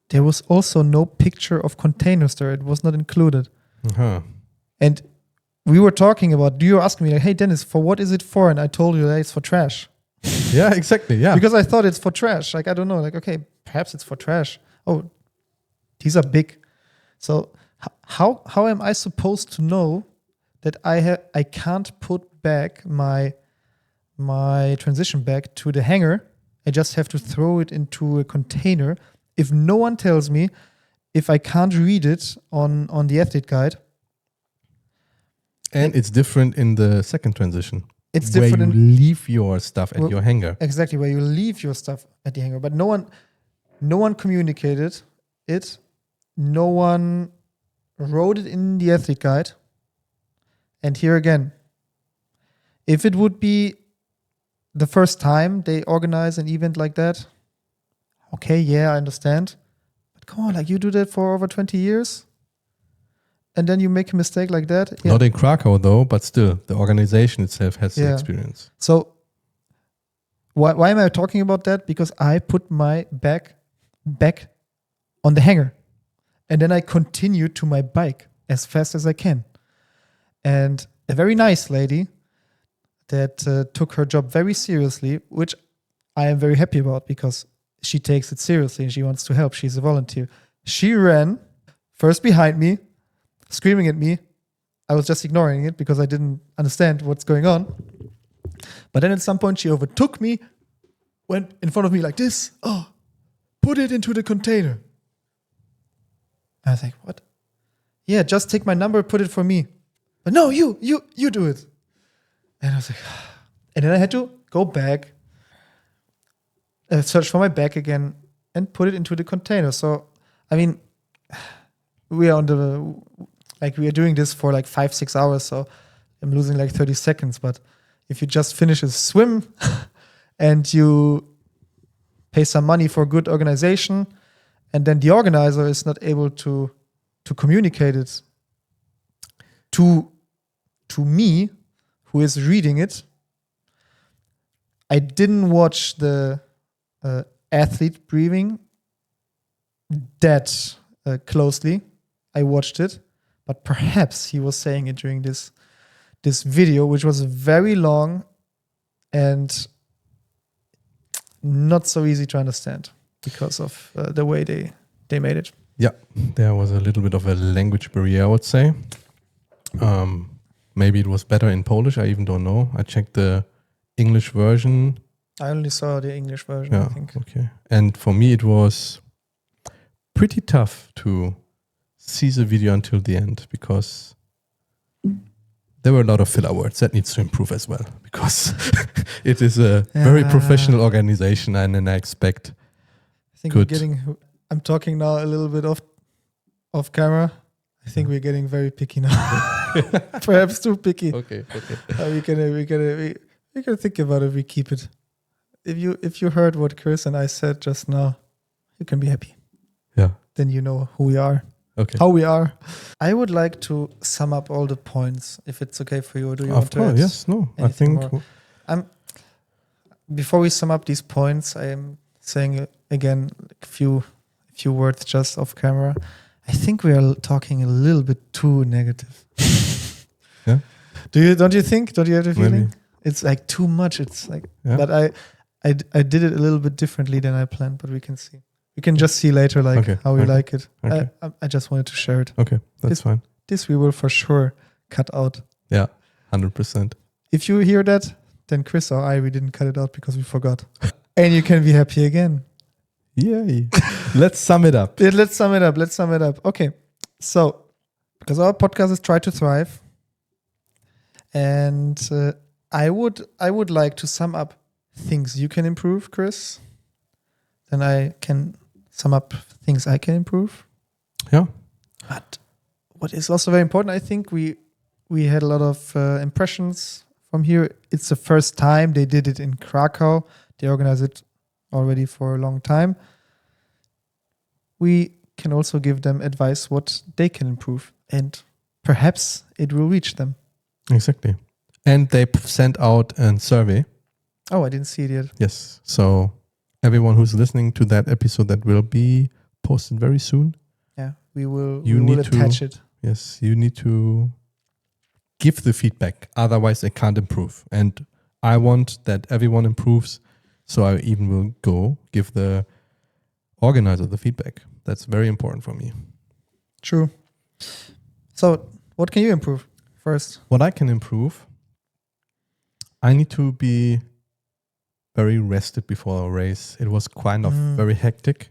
there was also no picture of containers there. It was not included. Uh-huh. And we were talking about, you were asking me like, hey, Dennis, for what is it for? And I told you that it's for trash. Yeah, exactly. Yeah. Because I thought it's for trash. Like, I don't know. Like, okay, perhaps it's for trash. Oh, these are big. So how am I supposed to know that I can't put back my transition bag to the hanger? I just have to throw it into a container. If no one tells me, if I can't read it on the athlete guide. And it's different in the second transition. It's different where you leave your stuff at your hanger. Exactly, where you leave your stuff at the hanger. But no one communicated it. No one wrote it in the athlete guide. And here again, if it would be the first time they organize an event like that, okay, yeah, I understand. But come on, like you do that for over 20 years? And then you make a mistake like that? Yeah. Not in Krakow, though, but still, the organization itself has the experience. So why am I talking about that? Because I put my bag back on the hanger. And then I continue to my bike as fast as I can. And a very nice lady that took her job very seriously, which I am very happy about because she takes it seriously and she wants to help. She's a volunteer. She ran first behind me, screaming at me. I was just ignoring it because I didn't understand what's going on. But then at some point she overtook me, went in front of me like this. Oh, put it into the container. I was like, what? Yeah, just take my number, put it for me. But no, you do it. And I was like, and then I had to go back, search for my bag again, and put it into the container. So, I mean, we are doing this for like 5-6 hours. So I'm losing like 30 seconds. But if you just finish a swim and you pay some money for good organization, and then the organizer is not able to communicate it to me, who is reading it. I didn't watch the athlete briefing that closely. I watched it, but perhaps he was saying it during this video, which was very long and not so easy to understand because of the way they made it. Yeah, there was a little bit of a language barrier, I would say. Maybe it was better in Polish. I even don't know. I checked the English version. I only saw the English version, yeah, I think. Okay. And for me, it was pretty tough to see the video until the end because there were a lot of filler words that needs to improve as well because it is a very professional organization and then I expect I'm talking now a little bit off camera. I think we're getting very picky now. Perhaps too picky. Okay. We can think about it. We keep it. If you heard what Chris and I said just now, you can be happy. Yeah. Then you know who we are. Okay. How we are. I would like to sum up all the points, if it's okay for you. Or do you want to add yes, no. I think more? Before we sum up these points, I am saying again a few words just off camera. I think we are talking a little bit too negative. Yeah. Don't you think? Don't you have the feeling? Maybe. It's like too much. It's like, but I did it a little bit differently than I planned, but we can see. We can just see later, how we like it. Okay. I just wanted to share it. Okay, that's fine. This we will for sure cut out. Yeah, 100%. If you hear that, then Chris or we didn't cut it out because we forgot. And you can be happy again. Yay. Let's sum it up. Let's sum it up. Okay. So, because our podcast is Try to Thrive, and I would like to sum up things you can improve, Chris. Then I can sum up things I can improve. Yeah. But what is also very important, I think we had a lot of impressions from here. It's the first time they did it in Krakow. They organized it already for a long time. we can also give them advice what they can improve, and perhaps it will reach them. Exactly. And they sent out a survey. Oh, I didn't see it yet. Yes. So everyone who's listening to that episode that will be posted very soon. Yeah, we will need to attach it. Yes, you need to give the feedback. Otherwise, they can't improve. And I want that everyone improves. So I even will go give the organizer the feedback. That's very important for me. True. So what can you improve first? What I can improve, I need to be very rested before a race. It was kind of very hectic.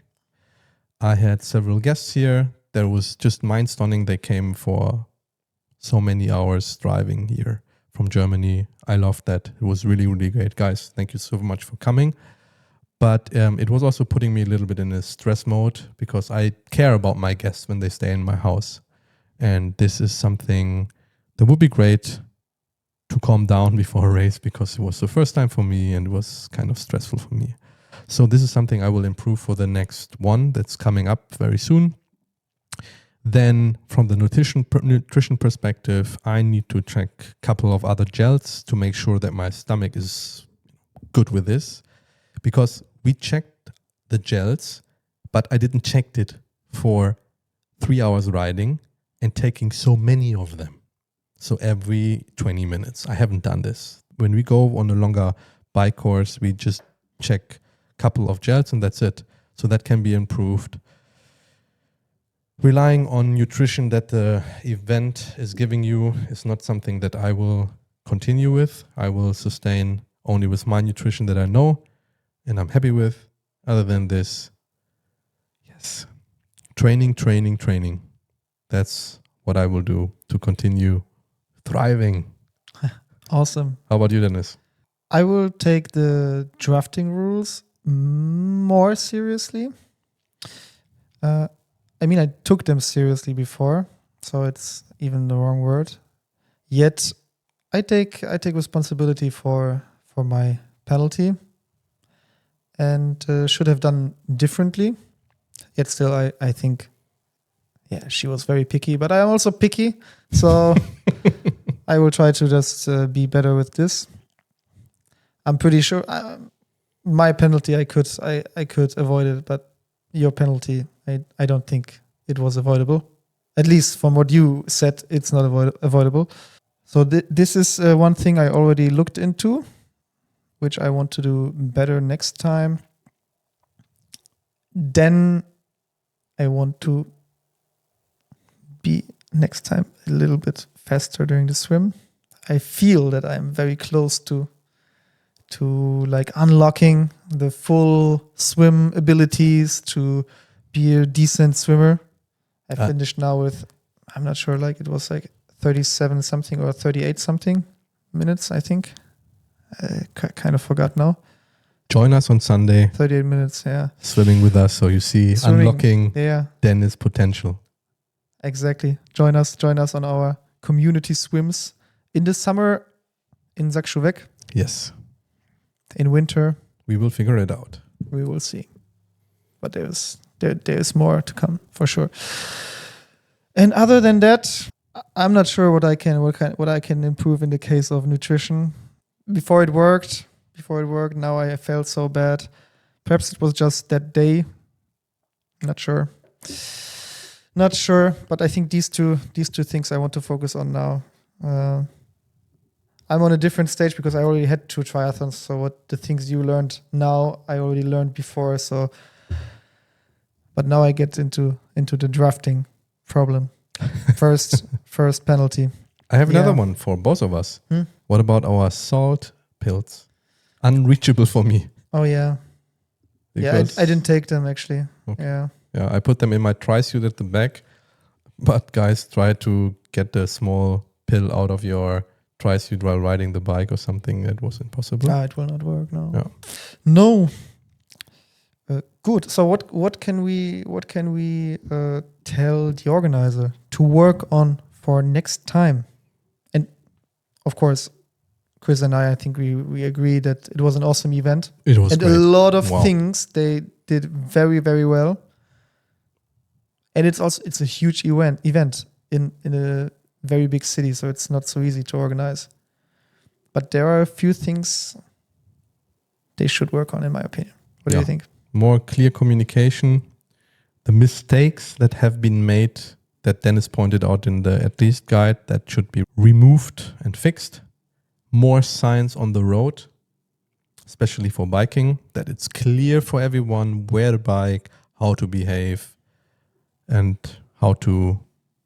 I had several guests here. There was just mind-stunning. They came for so many hours driving here from Germany. I loved that. It was really, really great. Guys, thank you so much for coming. But it was also putting me a little bit in a stress mode because I care about my guests when they stay in my house. And this is something that would be great to calm down before a race because it was the first time for me and it was kind of stressful for me. So this is something I will improve for the next one that's coming up very soon. Then from the nutrition perspective, I need to check a couple of other gels to make sure that my stomach is good with this. Because we checked the gels, but I didn't check it for 3 hours riding and taking so many of them. So every 20 minutes, I haven't done this. When we go on a longer bike course, we just check a couple of gels and that's it. So that can be improved. Relying on nutrition that the event is giving you is not something that I will continue with. I will sustain only with my nutrition that I know and I'm happy with. Other than this, yes, training. That's what I will do to continue thriving. Awesome. How about you, Dennis? I will take the drafting rules more seriously. I mean, I took them seriously before, so it's even the wrong word. Yet, I take responsibility for my penalty, and should have done differently. Yet still, I think, yeah, she was very picky, but I'm also picky, so I will try to just be better with this. I'm pretty sure my penalty I could avoid it, but your penalty, I don't think it was avoidable. At least from what you said, it's not avoidable. So this is one thing I already looked into, which I want to do better next time. Then I want to be next time a little bit faster during the swim. I feel that I'm very close to like unlocking the full swim abilities to be a decent swimmer. I finished now with, I'm not sure, like it was like 37 something or 38 something minutes, I think. I kind of forgot now. Join us on Sunday. 38 minutes, yeah. Swimming with us so you see unlocking Dennis' potential. Exactly. Join us on our community swims in the summer in Zakrzówek. Yes. In winter. We will figure it out. We will see. But there's more to come for sure. And other than that, I'm not sure what I can improve in the case of nutrition. Before it worked, now I felt so bad. Perhaps it was just that day. Not sure, but I think these two things I want to focus on now. I'm on a different stage because I already had 2 triathlons. So what the things you learned now, I already learned before. So, but now I get into the drafting problem. First penalty. I have another one for both of us. What about our salt pills? Unreachable for me. Oh yeah. Because I didn't take them actually. Okay. Yeah, I put them in my tri-suit at the back. But guys, try to get the small pill out of your tri-suit while riding the bike or something. That was impossible. It will not work. No. Yeah. No. Good. So what can we tell the organizer to work on for next time? And of course, Chris and I think we agree that it was an awesome event. It was and great. A lot of things they did very, very well. And it's a huge event in a very big city, so it's not so easy to organize. But there are a few things they should work on, in my opinion. What do you think? More clear communication. The mistakes that have been made that Dennis pointed out in the At Least guide, that should be removed and fixed. More signs on the road, especially for biking, that it's clear for everyone where to bike, how to behave, and how to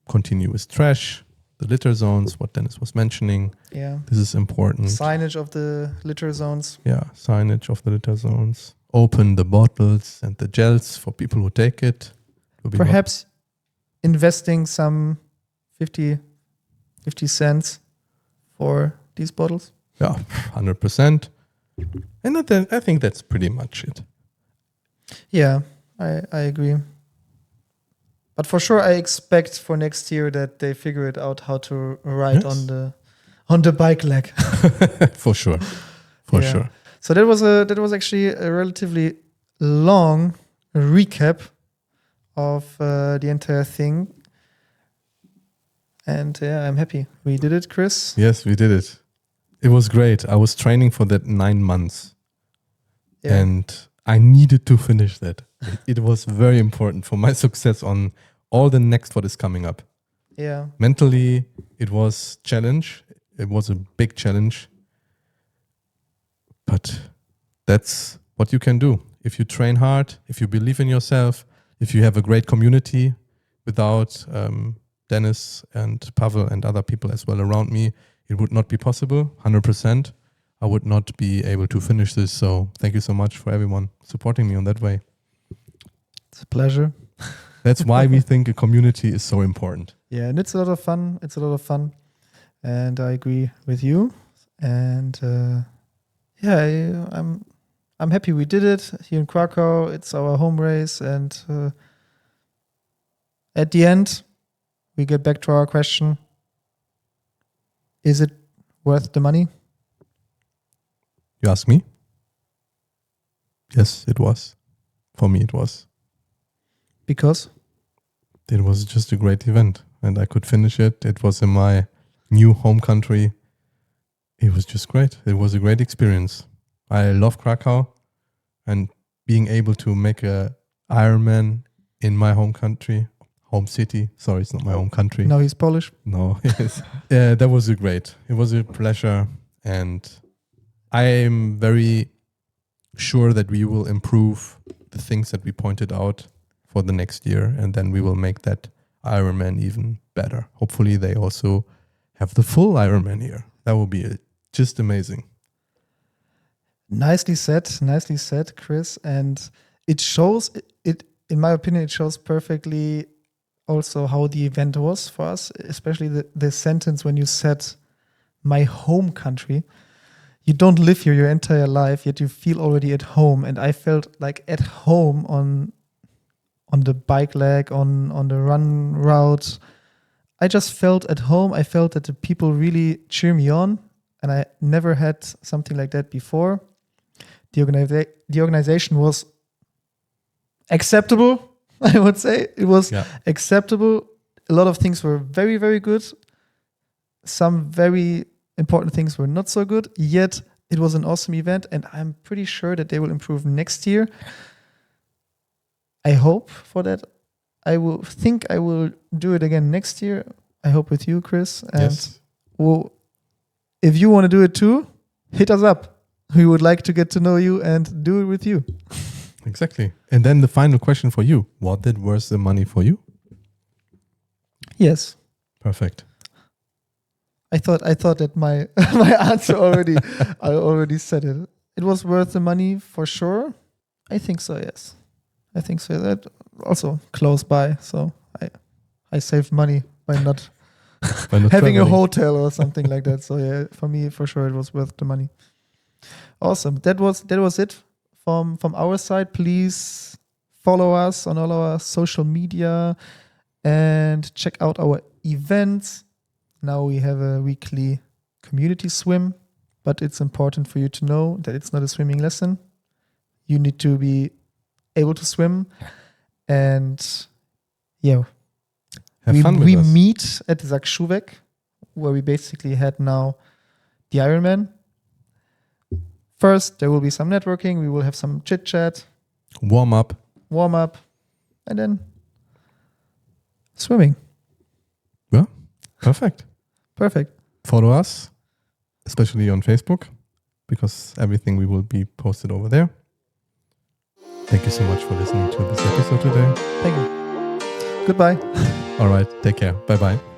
continue with trash, the litter zones, what Dennis was mentioning. Yeah. This is important. Signage of the litter zones. Yeah, signage of the litter zones. Open the bottles and the gels for people who take it. Perhaps investing some 50 cents for these bottles. Yeah, 100%. And I think that's pretty much it. Yeah, I agree. But for sure, I expect for next year that they figure it out how to ride on the bike leg. For sure. For sure. So that was actually a relatively long recap of the entire thing. And I'm happy. We did it, Chris. Yes, we did it. It was great. I was training for that 9 months. Yeah. And I needed to finish that. It was very important for my success on all the next what is coming up. Yeah. Mentally, it was challenge. It was a big challenge. But that's what you can do. If you train hard, if you believe in yourself, if you have a great community. Without Dennis and Pavel and other people as well around me, it would not be possible, 100%. I would not be able to finish this. So thank you so much for everyone supporting me on that way. It's a pleasure. That's why we think a community is so important. Yeah, and it's a lot of fun. And I agree with you. And I'm happy we did it here in Krakow. It's our home race. And at the end, we get back to our question. Is it worth the money? You ask me? Yes, it was. For me, it was. Because? It was just a great event and I could finish it. It was in my new home country. It was just great. It was a great experience. I love Krakow and being able to make a Ironman in my home country, home city. Sorry, it's not my home country. No, he's Polish. No, yes. That was it was a pleasure. And I am very sure that we will improve the things that we pointed out for the next year. And then we will make that Ironman even better. Hopefully they also have the full Ironman here. That will be just amazing. Nicely said, Chris. And it shows, in my opinion, it shows perfectly also how the event was for us, especially the sentence when you said, my home country. You don't live here your entire life, yet you feel already at home. And I felt like at home on the bike leg, on the run route. I just felt at home. I felt that the people really cheer me on. And I never had something like that before. The organization was acceptable, I would say. It was acceptable. A lot of things were very, very good. Some very important things were not so good. Yet it was an awesome event. And I'm pretty sure that they will improve next year. I hope for that. I will do it again next year. I hope with you, Chris. And yes. Well, if you want to do it too, hit us up. We would like to get to know you and do it with you. Exactly. And then the final question for you. What did worth the money for you? Yes. Perfect. I thought that my my answer already I already said it. It was worth the money for sure. I think so, yes. I think so. That also close by, so I saved money by not having traveling. a hotel or something like that. So yeah, for me for sure it was worth the money. Awesome. That was it from our side. Please follow us on all our social media and check out our events. Now we have a weekly community swim, but it's important for you to know that it's not a swimming lesson. You need to be able to swim. And Yeah. Have fun with we us. meet at Zakrzówek, where we basically had now the Ironman. First, there will be some networking. We will have some chit chat, Warm up. and then swimming. Yeah, perfect. Perfect. Follow us, especially on Facebook, because everything we will be posted over there. Thank you so much for listening to this episode today. Thank you. Goodbye. All right, take care. Bye bye.